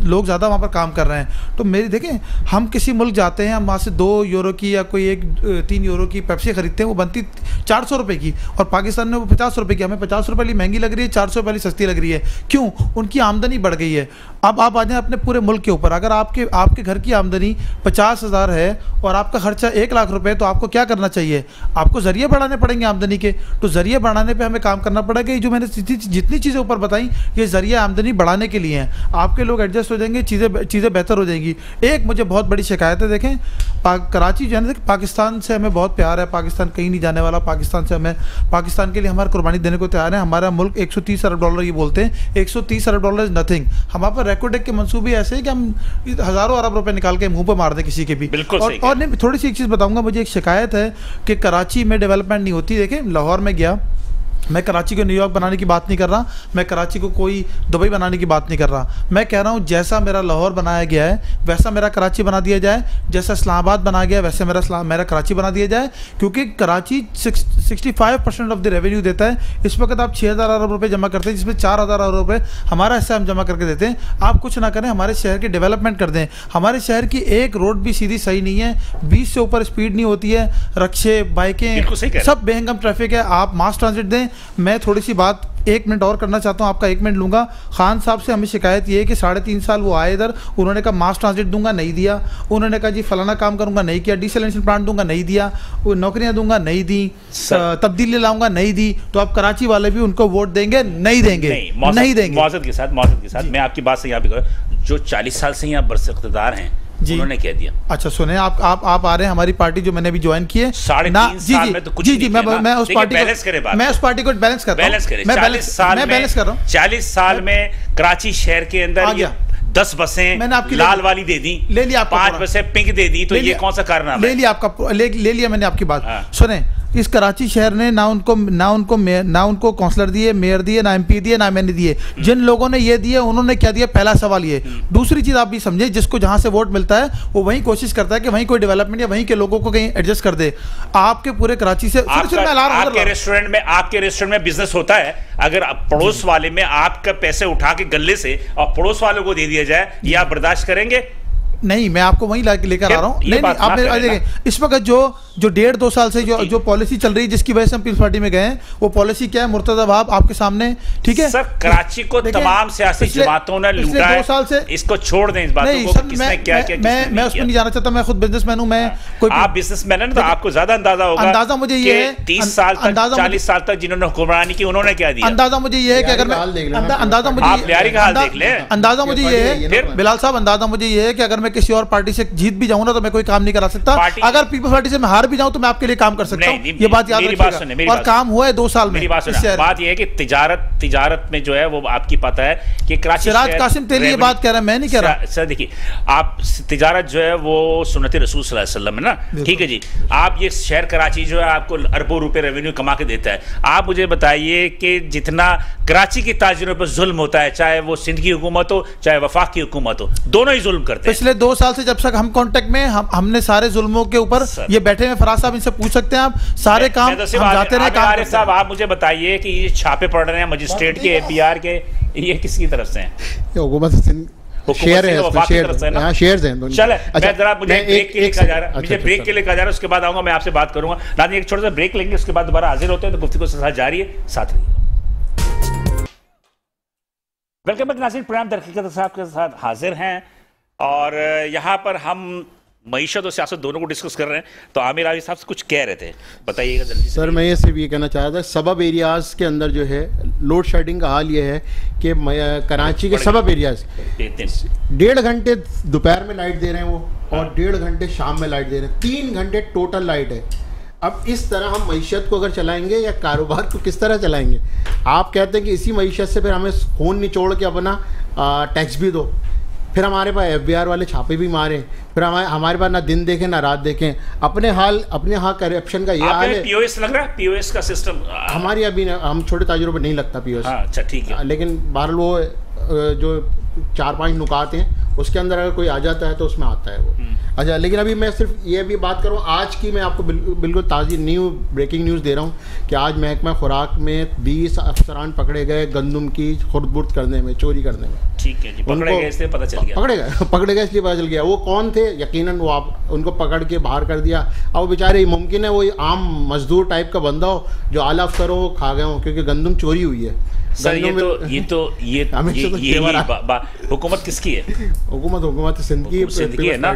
लोग ज़्यादा वहाँ पर काम कर रहे हैं। तो मेरी देखें, हम किसी मुल्क जाते हैं, हम वहाँ से 2 यूरो की या कोई 3 यूरो की पेप्सी खरीदते हैं, वो बनती 400 रुपये की, और पाकिस्तान में वो 50 रुपये की। हमें 50 रुपये महंगी लग रही है, 400 रुपये सस्ती लग रही है। क्यों? उनकी आमदनी बढ़ गई है। अब आप आ जाएं अपने पूरे मुल्क के ऊपर। अगर आपके घर की आमदनी 50,000 है और आपका खर्चा 1 लाख रुपए, तो आपको क्या करना चाहिए? आपको जरिए बढ़ाने पड़ेंगे आमदनी के। तो जरिए बढ़ाने पे हमें काम करना पड़ेगा। ये जो मैंने जितनी चीज़ें ऊपर बताई, ये जरिए आमदनी बढ़ाने के लिए हैं। आपके लोग एडजस्ट हो जाएंगे, चीज़ें बेहतर हो जाएंगी। एक मुझे बहुत बड़ी शिकायत है, देखें, कराची जो है ना, पाकिस्तान से हमें बहुत प्यार है, पाकिस्तान कहीं नहीं जाने वाला। पाकिस्तान के लिए हमारा कुर्बानी देने को तैयार है। हमारा मुल्क $130 अरब ये बोलते हैं, $130 अरब इज नथिंग। हमारे पर रेकोडेक के मंसूबे ऐसे हैं कि हम हज़ारों अरब रुपए निकाल के मुंह पर मार दें किसी के भी। और नहीं, थोड़ी सी एक चीज़ बताऊंगा। मुझे एक शिकायत है कि कराची में डेवलपमेंट नहीं होती। देखें, लाहौर में गया, मैं कराची को न्यूयॉर्क बनाने की बात नहीं कर रहा, मैं कराची को कोई दुबई बनाने की बात नहीं कर रहा। मैं कह रहा हूँ जैसा मेरा लाहौर बनाया गया है वैसा मेरा कराची बना दिया जाए, जैसा इस्लामाबाद बनाया गया है वैसे मेरा कराची बना दिया जाए। क्योंकि कराची 65% ऑफ द रेवेन्यू देता है। इस वक्त आप 6,000 अरब रुपये जमा करते हैं, जिसमें 4,000 अरब रुपये हमारा हिस्सा हम जमा करके देते हैं। आप कुछ ना करें, हमारे शहर की डेवलपमेंट कर दें। हमारे शहर की एक रोड भी सीधी सही नहीं है, 20 से ऊपर स्पीड नहीं होती है, रक्शे बाइकें सब बेहंगम ट्रैफिक है। आप मास ट्रांजिट दें। मैं थोड़ी सी बात 1 मिनट और करना चाहता हूँ, आपका 1 मिनट लूँगा। खान साहब से हमें शिकायत ये है कि 3.5 साल वो आए इधर, उन्होंने कहा मास ट्रांजिट दूंगा, नहीं दिया। उन्होंने कहा जी फलाना काम करूंगा, नहीं किया। डिसलिनेशन प्लांट दूंगा, नहीं दिया। वो नौकरियां दूंगा, नहीं दी। तब्दीली लाऊंगा, नहीं दी। तो अब कराची वाले भी उनको वोट देंगे? नहीं देंगे, नहीं देंगे। मौजूद के साथ मैं आपकी बात से यहाँ पे जो 40 साल से यहाँ बरसख्तदार हैं, उन्होंने कह दिया। अच्छा सुने, आप आ रहे हैं हमारी पार्टी जो मैंने अभी ज्वाइन की है, 3.5 साल में तो कुछ नहीं किया। मैं उस पार्टी को बैलेंस कर रहा हूं। मैं बैलेंस कर रहा हूं। 40 साल में कराची शहर के अंदर 10 बसें मैंने आपकी लाल वाली दे दी, ले लिया। 5 बसें पिंक दे दी, तो ये कौन सा कारनामा? ले लिया मैंने आपकी बात। सुने, इस कराची शहर ने ना उनको काउंसलर दिए, मेयर दिए, ना MP दिए, ना MNA दिए। जिन लोगों ने ये दिए उन्होंने क्या दिया? पहला सवाल ये। दूसरी चीज आप भी समझे, जिसको जहां से वोट मिलता है वो वही कोशिश करता है कि वहीं कोई डेवलपमेंट या वहीं के लोगों को कहीं एडजस्ट कर दे। आपके पूरे कराची से आपके रेस्टोरेंट में बिजनेस होता है, अगर पड़ोस वाले में आपका पैसे उठा के गले से और पड़ोस वालों को दे दिया जाए, ये आप बर्दाश्त करेंगे? नहीं, मैं आपको वहीं लेकर आ रहा हूँ। नहीं, आप इस वक्त जो 1.5-2 साल से जो पॉलिसी चल रही है, जिसकी वजह से हम पीपल्स पार्टी में गए हैं, वो पॉलिसी क्या है? मुर्तजा वहाब आपके सामने, ठीक है। सर, कराची को तमाम सियासी जमातों ने लूटा है। 2 साल से इसको छोड़ दें, इस बातों को किसने क्या किया। मैं उसमें नहीं जाना चाहता। मैं खुद बिजनेसमैन हूँ। आप बिजनेसमैन है ना, तो आपको ज्यादा अंदाजा होगा। अंदाजा मुझे ये है 30 साल तक 40 साल तक जिन्होंने हुक्मरानी की, उन्होंने क्या दिया? अंदाजा मुझे ये है कि अगर मैं अंदाजा मुझे ये है बिलाल साहब, अंदाजा मुझे ये है कि अगर मैं किसी और पार्टी से जीत भी जाऊं ना, तो मैं कोई काम नहीं करा सकता। अगर पीपल्स पार्टी से मैं हार भी जाऊं तो मैं आपके लिए काम कर सकता हूं। ये बात याद रखिएगा। और काम हुआ है 2 साल में। बात ये है कि तिजारत में जो है वो आपकी पता है कि कराची सिराज कासिम तेली ये बात कह रहा है, मैं नहीं कह रहा। सर देखिए, आप तिजारत जो है वो सुन्नत रसूल सल्लल्लाहु अलैहि वसल्लम है ना, ठीक है जी। आप ये शहर कराची जो है आपको अरबों रुपए रेवेन्यू कमा के देता है। आप मुझे बताइए कि जितना कराची की ताजिरों पर जुल्म होता है, चाहे वो सिंध की हुकूमत हो चाहे वफाक की हुकूमत हो, दोनों ही जुल्म करते हैं। पिछले 2 साल से जब तक हम कांटेक्ट में, हमने सारे जुल्मों के ऊपर ये बैठे हैं। फराज साहब, इनसे पूछ सकते हैं आप, सारे काम हम जाते रहे। आरिफ साहब, आप मुझे बताइए कि ये छापे पड़ रहे हैं मजिस्ट्रेट के, APR के, ये किसकी तरफ से हैं? शेयर है, शेयर्स हैं। चले, मैं जरा मुझे ब्रेक के लिए कहा जा रहा है, उसके बाद आऊंगा, मैं आपसे बात करूंगा। नाज़रीन, एक छोटा सा ब्रेक लेंगे, उसके बाद दोबारा हाजिर होते हैं। तो गुफ्तगू के साथ जारी है, साथ रहिए। वेलकम बैक नाज़रीन, प्रोग्राम दरहकीकत के साथ हाजिर हैं। और यहाँ पर हम मईशत और सियासत दोनों को डिस्कस कर रहे हैं, तो आमिर आरिफ साहब कुछ कह रहे थे, बताइएगा जल्दी से। सर मैं ये सिर्फ ये कहना चाह रहा था, सबब एरियाज के अंदर जो है लोड शेडिंग का हाल ये है कि कराची के सबब एरियाज 1.5 घंटे दोपहर में लाइट दे रहे हैं वो, और 1.5 घंटे शाम में लाइट दे रहे हैं, 3 घंटे टोटल लाइट है। अब इस तरह हम मईशत को अगर चलाएंगे या कारोबार को किस तरह चलाएंगे? आप कहते हैं कि इसी मईशत से फिर हमें खून निचोड़ के अपना टैक्स भी दो, फिर हमारे पास FBI वाले छापे भी मारे, फिर हमारे पास ना दिन देखें ना रात देखें, अपने यहाँ करप्शन का ये हाल है। POS लग रहा है, POS का सिस्टम हमारी अभी हम छोटे ताजिरों पर नहीं लगता POS। अच्छा ठीक है, लेकिन बहरहाल वो जो 4-5 नुकात हैं उसके अंदर अगर कोई आ जाता है तो उसमें आता है वो। अच्छा, लेकिन अभी मैं सिर्फ ये भी बात करूँ, आज की मैं आपको बिल्कुल ताज़ी ब्रेकिंग न्यूज़ दे रहा हूँ कि आज महकमा खुराक में 20 अफसरान पकड़े गए गंदम की खुर्द-बुर्द करने में, चोरी करने में। ठीक है जी, पकड़े गए इसलिए पता चल गया। पकड़े गए इसलिए पता चल गया। वो कौन थे? यकीनन वो आप उनको पकड़ के बाहर कर दिया। अब वो बेचारे, मुमकिन है वो आम मजदूर टाइप का बंदा हो जो आला अफसर हो, खा गए हो, क्योंकि गंदम चोरी हुई है। सर ये हुकूमत किसकी है? हुकूमत सिंध की है ना।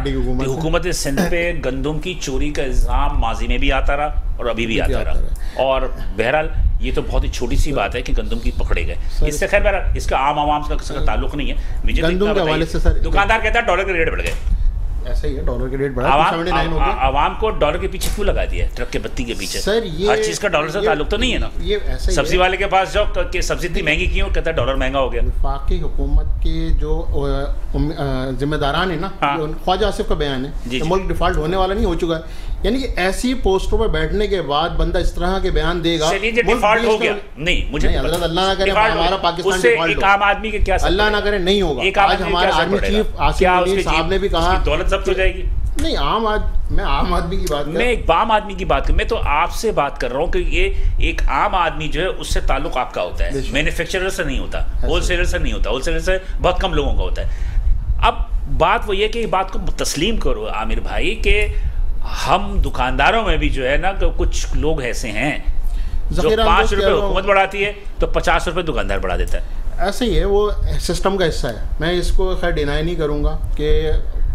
हुकूमत सिंध पे गंदम की चोरी का इल्जाम माजी में भी आता रहा और अभी भी आता रहा, और बहरहाल ये तो बहुत ही छोटी सी बात है कि गंदम की पकड़े गए। इससे खैर बहरहाल इसका आम आवाम का किसी का ताल्लुक नहीं है। मुझे गंदम के हवाले से सर, दुकानदार कहता है डॉलर के रेट बढ़ गए। ऐसा ही है, डॉलर के रेट बढ़ा, आवाम को डॉलर के पीछे क्यों लगा दिया, ट्रक के बत्ती के पीछे? सर ये हर चीज का डॉलर से ताल्लुक तो नहीं है ना। ये ऐसा ही सब्जी वाले के पास जाओ कि सब्जी इतनी महंगी क्यों, कहता है डॉलर महंगा हो गया। वफाकी हुकूमत के जो जिम्मेदारान है ना, ख्वाजा आसिफ का बयान है, मुल्क डिफॉल्ट होने वाला नहीं हो चुका है। यानी कि ऐसी पोस्टों पर बैठने के बाद बंदा इस तरह के बयान देगा, डिफॉल्ट हो गया। नहीं, मुझे अल्लाह ना करे हमारा पाकिस्तान डिफॉल्ट हो, आम आदमी के क्या, अल्लाह ना करे नहीं होगा। आज हमारे आर्मी चीफ आसिफ साहब ने भी कहा दौलत जब्त हो जाएगी। नहीं, मैं आम आदमी की बात, मैं एक आम आदमी की बात कर, मैं तो आपसे बात कर रहा हूँ कि ये एक आम आदमी जो है उससे ताल्लुक आपका होता है, मैन्युफैक्चरर से नहीं होता, होलसेलर से नहीं होता, होलसेलर से बहुत कम लोगों का होता है। अब बात वो ये कि बात को तस्लीम करो आमिर भाई कि हम दुकानदारों में भी जो है ना, कुछ लोग ऐसे हैं जो 5 रुपए हुकूमत बढ़ाती है तो 50 रुपए दुकानदार बढ़ा देता है। ऐसे ही है, वो सिस्टम का हिस्सा है। मैं इसको खैर डिनाई नहीं करूँगा कि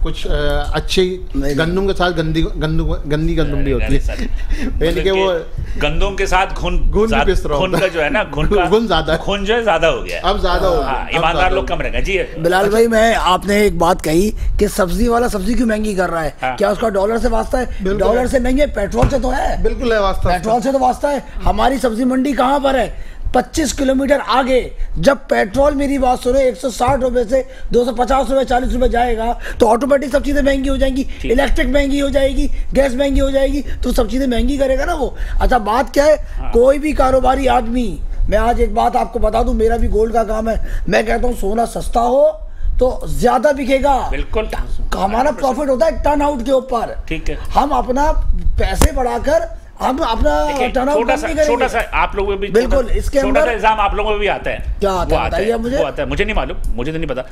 कुछ अच्छी गंदम के साथ गंदी गंदम भी होती है, यानी कि वो गंदम के साथ खून का जो है ना, खून जो है ज्यादा हो गया, अब ज्यादा हो गया, ईमानदार लोग कम रहेंगे। जी बिलाल भाई, मैं आपने एक बात कही कि सब्जी वाला सब्जी क्यों महंगी कर रहा है, क्या उसका डॉलर से वास्ता है? डॉलर से नहीं है, पेट्रोल से तो है। बिल्कुल है वास्ता, पेट्रोल से तो वास्ता है। हमारी सब्जी मंडी कहाँ पर है? 25 किलोमीटर आगे। जब पेट्रोल, मेरी बात सुनो, 160 रुपए से 250 रुपए 40 रुपए जाएगा तो ऑटोमेटिक सब चीजें महंगी हो जाएंगी, इलेक्ट्रिक महंगी हो जाएगी, गैस महंगी हो जाएगी, तो सब चीजें महंगी करेगा ना वो। अच्छा, बात क्या है, कोई भी कारोबारी आदमी, मैं आज एक बात आपको बता दूं, मेरा भी गोल्ड का काम है, मैं कहता हूँ सोना सस्ता हो तो ज्यादा बिकेगा। बिल्कुल, हमारा प्रॉफिट होता है टर्न आउट के ऊपर। ठीक है, हम अपना पैसे बढ़ाकर हम अपना छोटा सा आप लोगों में भी, बिल्कुल इसके अंदर इल्जाम आप लोगों में भी आता है। क्या आता है? मुझे नहीं मालूम, मुझे तो नहीं पता।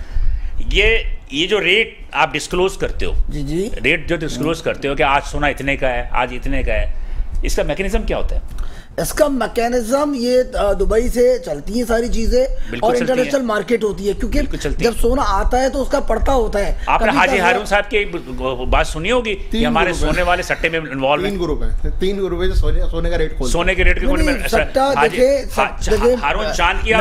ये जो रेट आप डिस्क्लोज करते हो, जी रेट जो डिस्क्लोज करते हो कि आज सोना इतने का है, आज इतने का है, इसका मैकेनिज्म क्या होता है? इसका मैकेनिज्म ये दुबई से चलती है सारी चीजें, और इंटरनेशनल मार्केट होती है, क्योंकि जब सोना आता है तो उसका पड़ता होता है। आपने हाजी हारून साहब की बात सुनी होगी कि हमारे सोने वाले सट्टे में इन्वॉल्व है। 3 ग्रुप है जो सोने का रेट, सोने के रेट के सट्टा। देखिए हारून चांद की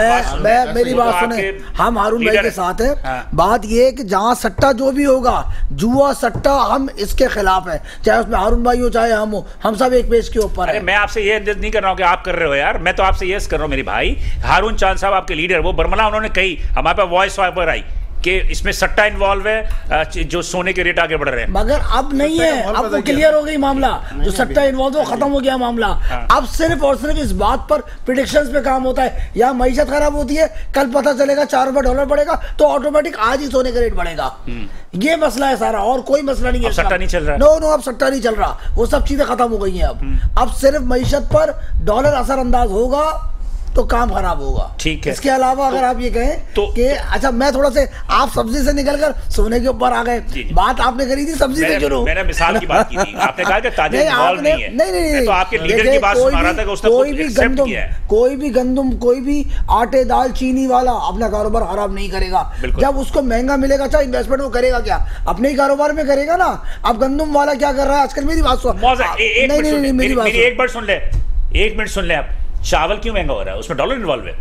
मेरी बात सुने, हम हारून भाई के साथ है। बात ये है कि जहाँ सट्टा जो भी होगा, जुआ सट्टा, हम इसके खिलाफ है, चाहे उसमें हारून भाई हो चाहे हम हो, हम सब एक पेज के ऊपर है। मैं आपसे ये नहीं कर रहा हूँ कि आप कर रहे हो यार, मैं तो आपसे यस कर रहा हूँ मेरे भाई। हारून चांद साहब आपके लीडर, वो बर्मला उन्होंने कही, हमारे पास वॉइस पर आई कि इसमें सट्टा इन्वॉल्व है, जो सोने के रेट आगे बढ़ रहे हैं। मगर अब नहीं है, अब वो क्लियर हो गई मामला, जो सट्टा इन्वॉल्व वो खत्म हो गया मामला। अब सिर्फ और सिर्फ इस बात पर प्रेडिक्शंस पे काम होता है। यहाँ मईशत खराब होती है, कल पता चलेगा 4 रुपए डॉलर बढ़ेगा तो ऑटोमेटिक आज ही सोने का रेट बढ़ेगा। ये मसला है सारा, और कोई मसला नहीं है। सट्टा नहीं चल रहा, नो अब सट्टा नहीं चल रहा, वो सब चीजें खत्म हो गई हैं। अब सिर्फ मईशत पर डॉलर असरअंदाज होगा तो काम खराब होगा। ठीक है। इसके अलावा अगर आप ये कहें कि अच्छा मैं थोड़ा से आप सब्जी से निकलकर सोने के ऊपर आ गए, बात आपने करी थी सब्जी से शुरू, मैंने मिसाल की बात की थी, आपने कहा कि ताजिर इन्वॉल्व नहीं है। नहीं, तो आपके लीडर की बात सुना रहा था कि उसने कोई भी गंदम कोई भी आटे दाल चीनी वाला अपना कारोबार खराब नहीं करेगा। जब उसको महंगा मिलेगा अच्छा इन्वेस्टमेंट वो करेगा क्या, अपने ही कारोबार में करेगा ना। अब गंदम वाला क्या कर रहा है आजकल, मेरी बात सुन, नहीं मेरी बात एक बार सुन ले, 1 मिनट सुन ले आप। चावल क्यों महंगा हो रहा है, उसमें डॉलर इन्वॉल्व है?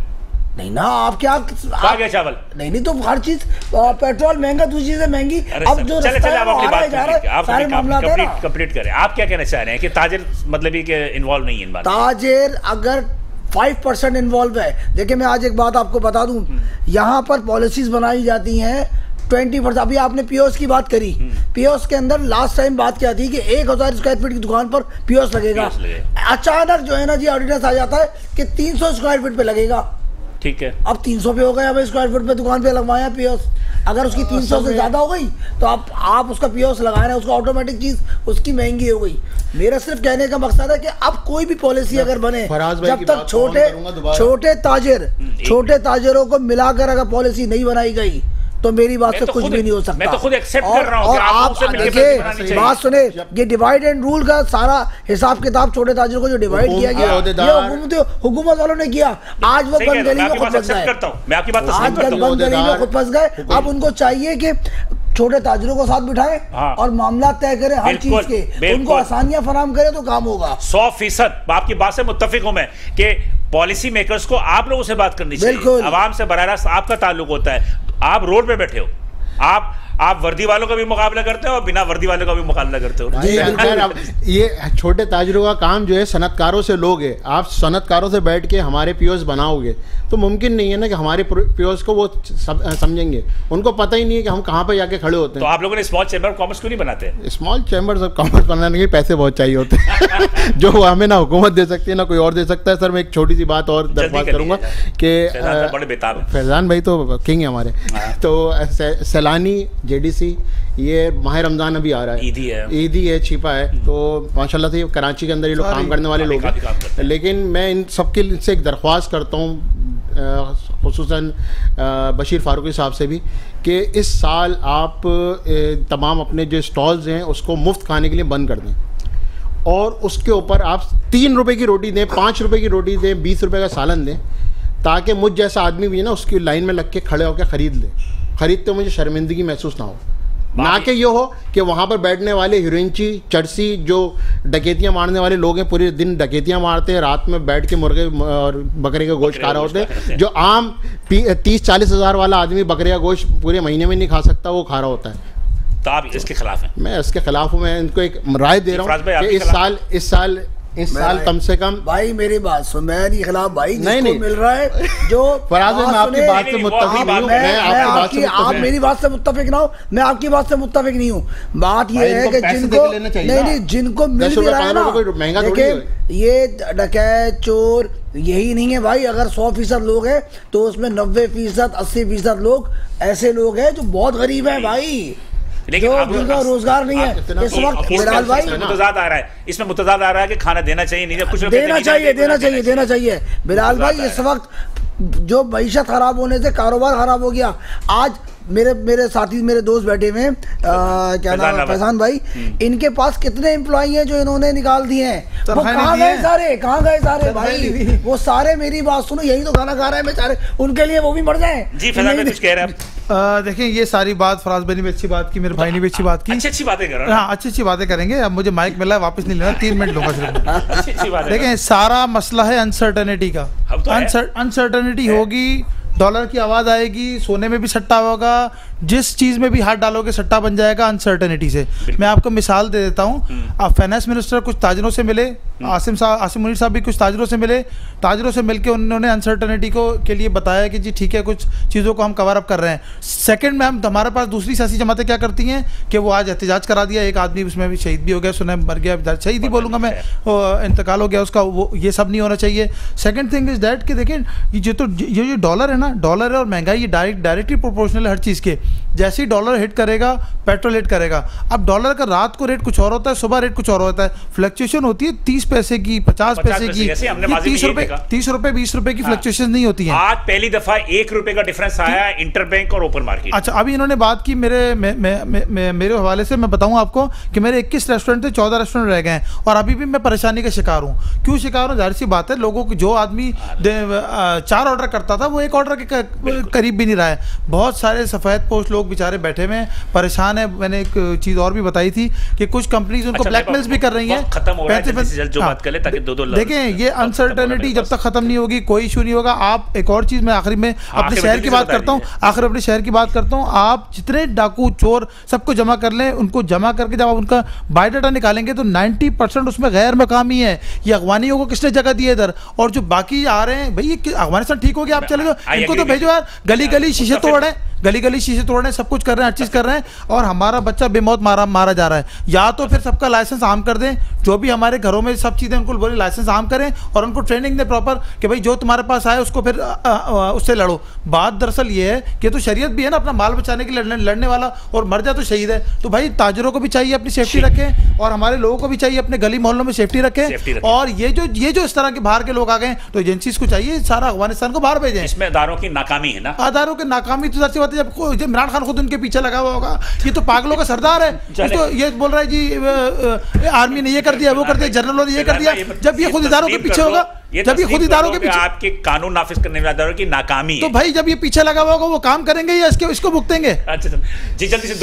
नहीं ना, आप क्या कहा गया चावल? नहीं तो हर चीज पेट्रोल महंगा, दूसरी चीजें महंगी। अब जो सारे मामला कंप्लीट करें, आप क्या कहना चाह रहे हैं कि ताजिर मतलब ही इन्वॉल्व नहीं है इन बात? ताजिर अगर 5% इन्वॉल्व है, देखिए मैं आज एक बात आपको बता दूं, यहाँ पर पॉलिसीज बनाई जाती हैं 20%। अभी आपने पीओस की बात करी, पीओस के अंदर लास्ट टाइम बात क्या थी कि 1000 स्क्वायर फीट की दुकान पर पीओस लगेगा। अचानक जो है ना जी ऑर्डिनेंस आ जाता है कि 300 स्क्वायर फीट पे लगेगा। ठीक है, अब 300 पे हो गया, अब स्क्वायर फीट पे दुकान पे लगवाया पीओस। अगर उसकी 300 से ज्यादा हो गई तो आप उसका पीओस लगा रहे हैं, उसका ऑटोमेटिक चीज उसकी महंगी हो गई। मेरा सिर्फ कहने का मकसद है कि अब कोई भी पॉलिसी अगर बने, जब तक छोटे ताजिरों को मिलाकर अगर पॉलिसी नहीं बनाई गई तो मेरी बात से कुछ भी नहीं हो सकता। मैं तो खुद एक्सेप्ट कर रहा हूं। और आप देखिए बात सुने, ये डिवाइड एंड रूल का सारा हिसाब किताब छोटे ताजिर को जो डिवाइड किया गया ये हुकूमत वालों ने किया। आज वो बंद गली में खुद फंस गए। अब उनको चाहिए कि छोटे ताजिरों को साथ बिठाएं और मामला तय करें हर चीज के, उनको आसानियां फराहम करें तो काम होगा। 100% आपकी बात से मुत्तफिक हूं मैं कि पॉलिसी मेकर्स को आप लोगों से बात करनी चाहिए। आवाम से बराह रास्त आपका ताल्लुक होता है, आप रोड पे बैठे हो, आप वर्दी वालों का भी मुकाबला करते हो और बिना वर्दी वालों का भी मुकाबला करते हो। ये छोटे ताजिरों का काम जो है सनतकारों से लोग है, आप सनतकारों से बैठ के हमारे पीओस बनाओगे तो मुमकिन नहीं है ना कि हमारे पीओस को वो समझेंगे। उनको पता ही नहीं है कि हम कहाँ पे जाके खड़े होते हैं। तो आप लोगों ने स्मॉल चैम्बर ऑफ कॉमर्स क्यों नहीं बनाते? स्मॉल चैम्बर ऑफ कॉमर्स बनाने के पैसे बहुत चाहिए होते हैं जो हमें ना हुकूमत दे सकती है ना कोई और दे सकता है। सर मैं एक छोटी सी बात और दरख्वास्त करूंगा कि फैजान भाई तो किंग है हमारे, तो सैलानी जेडीसी ये माह रमजान अभी आ रहा है, ईदी है छिपा है, तो माशाल्लाह से कराची के अंदर ये लोग काम करने वाले लोग हैं। लेकिन मैं इन सबके से एक दरख्वास्त करता हूँ खुसूसन बशीर फारूकी साहब से भी कि इस साल आप तमाम अपने जो स्टॉल्स हैं उसको मुफ्त खाने के लिए बंद कर दें और उसके ऊपर आप 3 रुपए की रोटी दें, 5 रुपए की रोटी दें, 20 रुपए का सालन दें, ताकि मुझ जैसा आदमी भी है ना उसकी लाइन में लग के खड़े होकर ख़रीद ले, खरीदते मुझे शर्मिंदगी महसूस ना हो। ना कि ये हो कि वहाँ पर बैठने वाले हिरोइनची चरसी जो डकैतियाँ मारने वाले लोग हैं पूरे दिन डकैतियाँ मारते हैं, रात में बैठ के मुर्गे और बकरे का गोश्त खा रहे होते हैं। जो आम 30-40 हज़ार वाला आदमी बकरे का गोश्त पूरे महीने में नहीं खा सकता वो खा रहा होता है। तो आप इसके खिलाफ हैं? मैं इसके खिलाफ हूँ। मैं इनको एक राय दे रहा हूँ कि इस साल कम से कम भाई मेरी बात सुन, मैं नहीं खिलाफ भाई, नहीं मिल रहा है जो फराज मैं आपकी बात से मुत्तफिक नहीं हूं, आप मेरी बात से मुत्तफिक ना हो, मैं आपकी बात से मुत्तफिक नहीं हूँ। बात ये है कि जिनको मिल भी रहा है ना, देखिए ये डकैत चोर यही नहीं है भाई। अगर 100% लोग हैं तो उसमें 90%, 80% लोग ऐसे लोग हैं जो बहुत गरीब हैं भाई, लेकिन जिनका रोजगार नहीं है। इस वक्त बिलाल भाई मुतजाद आ रहा है, इसमें मुतजाद आ रहा है कि खाना देना चाहिए, नहीं कुछ देना चाहिए। बिलाल भाई इस वक्त जो मईशत खराब होने से कारोबार खराब हो गया। आज मेरे साथी मेरे दोस्त बैठे हुए हैं क्या नाम है फैजान भाई, इनके पास कितने एम्प्लॉई हैं जो इन्होंने निकाल दिए हैं। वो कहाँ गए सारे भाई, वो सारे मेरी बात सुनो, यही तो खाना खा रहे हैं बेचारे, उनके लिए वो भी मर जाए। जी फैजान भाई कुछ कह रहे हैं? देखिए ये सारी बात फराज भाई ने भी अच्छी बात की, मेरे भाई ने भी अच्छी बात की, अच्छी बातें कर रहे हैं। हाँ अच्छी बातें करेंगे। अब मुझे माइक मिला है, वापस नहीं लेना, 3 मिनट लूंगा सिर्फ। देखें सारा मसला है अनसर्टेनिटी का। अनसर्टेनिटी होगी, डॉलर की आवाज़ आएगी, सोने में भी सट्टा होगा, जिस चीज़ में भी हाथ डालोगे सट्टा बन जाएगा अनसर्टेनिटी से। मैं आपको मिसाल दे देता हूँ, आप फाइनेंस मिनिस्टर कुछ ताजिरों से मिले, आसिम मुनीर साहब भी कुछ ताजिरों से मिले, ताजिरों से मिलकर उन्होंने अनसर्टेनिटी के लिए बताया कि जी ठीक है कुछ चीज़ों को हम कवर अप कर रहे हैं। सेकंड में हमारे पास दूसरी सियासी जमातें क्या करती हैं कि वो आज एहतजाज करा दिया, एक आदमी उसमें भी शहीद भी हो गया, सुना मर गया, शहीद ही बोलूँगा मैं, इंतकाल हो गया उसका, वो ये सब नहीं होना चाहिए। सेकेंड थिंग इज़ डैट कि देखें ये जो डॉलर है ना, डॉलर और महंगाई ये डायरेक्टली प्रोपोर्शनल है हर चीज़ के। जैसे ही डॉलर हिट करेगा पेट्रोल हिट करेगा। अब डॉलर का रात को रेट कुछ और होता है, सुबह रेट कुछ और होता है, फ्लक्चुएशन होती है 30 पैसे की, 50 पैसे की, 30 रुपए 20 रुपए की फ्लक्चुएशन नहीं होती है। आज पहली दफा 1 रुपए का डिफरेंस आया इंटरबैंक और ओपन मार्केट। अच्छा, अभी इन्होंने बात की मेरे हवाले से मैं बताऊं आपको कि मेरे 21 रेस्टोरेंट थे, 14 रेस्टोरेंट रह गए हैं और अभी भी मैं परेशानी का शिकार हूं। क्यों शिकार हूं? जाहिर सी बात है, लोगों को जो आदमी 4 ऑर्डर करता था वो 1 ऑर्डर के करीब भी नहीं रहा है। बहुत सारे सफेद पोस्ट लोग बेचारे बैठे हुए परेशान है। मैंने एक चीज और भी बताई थी कि कुछ कंपनीज उनको ब्लैकमेल्स भी कर रही हैं। खत्म हो रहा है, जल्दी से जल्द जो बात कर ले ताकि देखें, ये अनसर्टेनिटी जब तक खत्म नहीं होगी कोई इशू नहीं होगा। आप एक और चीज मैं आखिरी में अपने शहर की बात करता हूँ, अपने शहर की बात करता हूँ। आप जितने डाकू चोर सबको जमा कर लें, उनको जमा करके जब आप उनका बायोडाटा निकालेंगे तो 90% उसमें गैर मकामी है। ये अफगानियों को किसने जगह दी है इधर? और जो बाकी आ रहे हैं, भाई अफगानिस्तान ठीक हो गया, आप चले जाओ, इनको तो भेजो यार। गली गली शीशे तोड़ है, गली गली शीशे तोड़ रहे हैं, सब कुछ कर रहे हैं, हर चीज कर रहे हैं और हमारा बच्चा बेमौत मारा जा रहा है। या तो फिर सबका लाइसेंस आम कर दें, जो भी हमारे घरों में सब चीजें उनको बोले लाइसेंस आम करें और उनको ट्रेनिंग दें प्रॉपर कि भाई जो तुम्हारे पास आए उसको फिर उससे लड़ो। बात दरअसल ये है कि तो शरीयत भी है ना, अपना माल बचाने के लिए लड़ने वाला, और मर जाए तो शहीद है। तो भाई ताजरों को भी चाहिए अपनी सेफ्टी रखें और हमारे लोगों को भी चाहिए अपने गली मोहल्लों में सेफ्टी रखें। और ये जो इस तरह के बाहर के लोग आ गए तो एजेंसीज को चाहिए सारा अफगानिस्तान को बाहर भेजें। इसमें अदारों की नाकामी है ना, अदारों की नाकामी तो जाती बात है। जब इमरान खान खुद उनके पीछे लगा हुआ होगा, ये तो पागलों का सरदार है। तो ये बोल रहा है जी आर्मी ने ये कर दिया, वो कर दिया, जनरलों ने ये कर दिया, जब ये खुद इदारों के पीछे होगा, जब ये खुद इदारों के पीछे आपके कानून नाफिज करने वाले इदारों की नाकामी तो भाई जब ये पीछे लगा हुआ होगा वो काम करेंगे या इसको भुगतेंगे? अच्छा जी, जल्दी से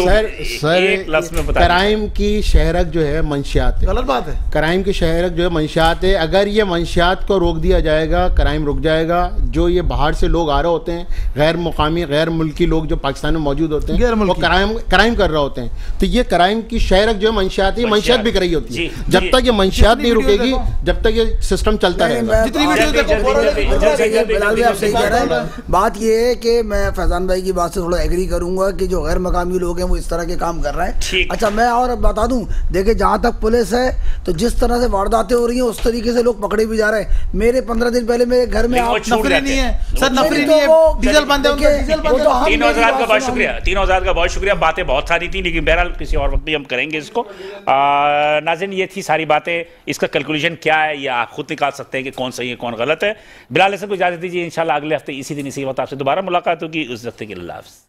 एक लफ्ज में बता। क्राइम की शहरक जो है मंशियात है, गलत बात है। क्राइम की शहरक जो है मंशियात है। अगर ये मंशियात को रोक दिया जाएगा, क्राइम रुक जाएगा। जो ये बाहर से लोग आ रहे होते हैं, गैर मुकामी गैर मुल्की लोग जो पाकिस्तान में मौजूद होते हैं, वो क्राइम कर रहे होते हैं, तो ये क्राइम की शहरक जो है मंशियात है, मंशियात भी कर रही होती है। जब तक ये मंशियात नहीं रुकेगी, जब तक ये सिस्टम चलता रहेगा। जितनी वीडियो देखो बिलाल भाई आप सही कह रहे हैं। बात ये है कि मैं फैजान भाई की बात से थोड़ा एग्री करूंगा कि जो गैर मकामी लोग हैं वो इस तरह के काम कर रहे हैं। अच्छा, मैं और बता दूं, देखिए जहां तक पुलिस है तो जिस तरह से वारदातें हो रही हैं उस तरीके से लोग पकड़े भी जा रहे हैं। मेरे 15 दिन पहले मेरे घर में नफरी नहीं है सर, नफरी नहीं है, डीजल बंद है, डीजल बंद है। 3000 का बहुत शुक्रिया, 3000 का बहुत शुक्रिया। बातें बहुत सारी थी लेकिन बहरहाल किसी और वक्त भी हम करेंगे इसको। नाज़रीन, ये थी सारी बातें। इसका कैलकुलेशन क्या है ये आप खुद निकाल सकते हैं कि कौन सही है कौन गलत है। बिलाल हसन को इजाजत दीजिए, इंशाल्लाह अगले हफ्ते इसी दिन इसी वक्त आपसे दोबारा मुलाकात होगी। उस वक्त के लिए अल्लाह हाफ़िज़।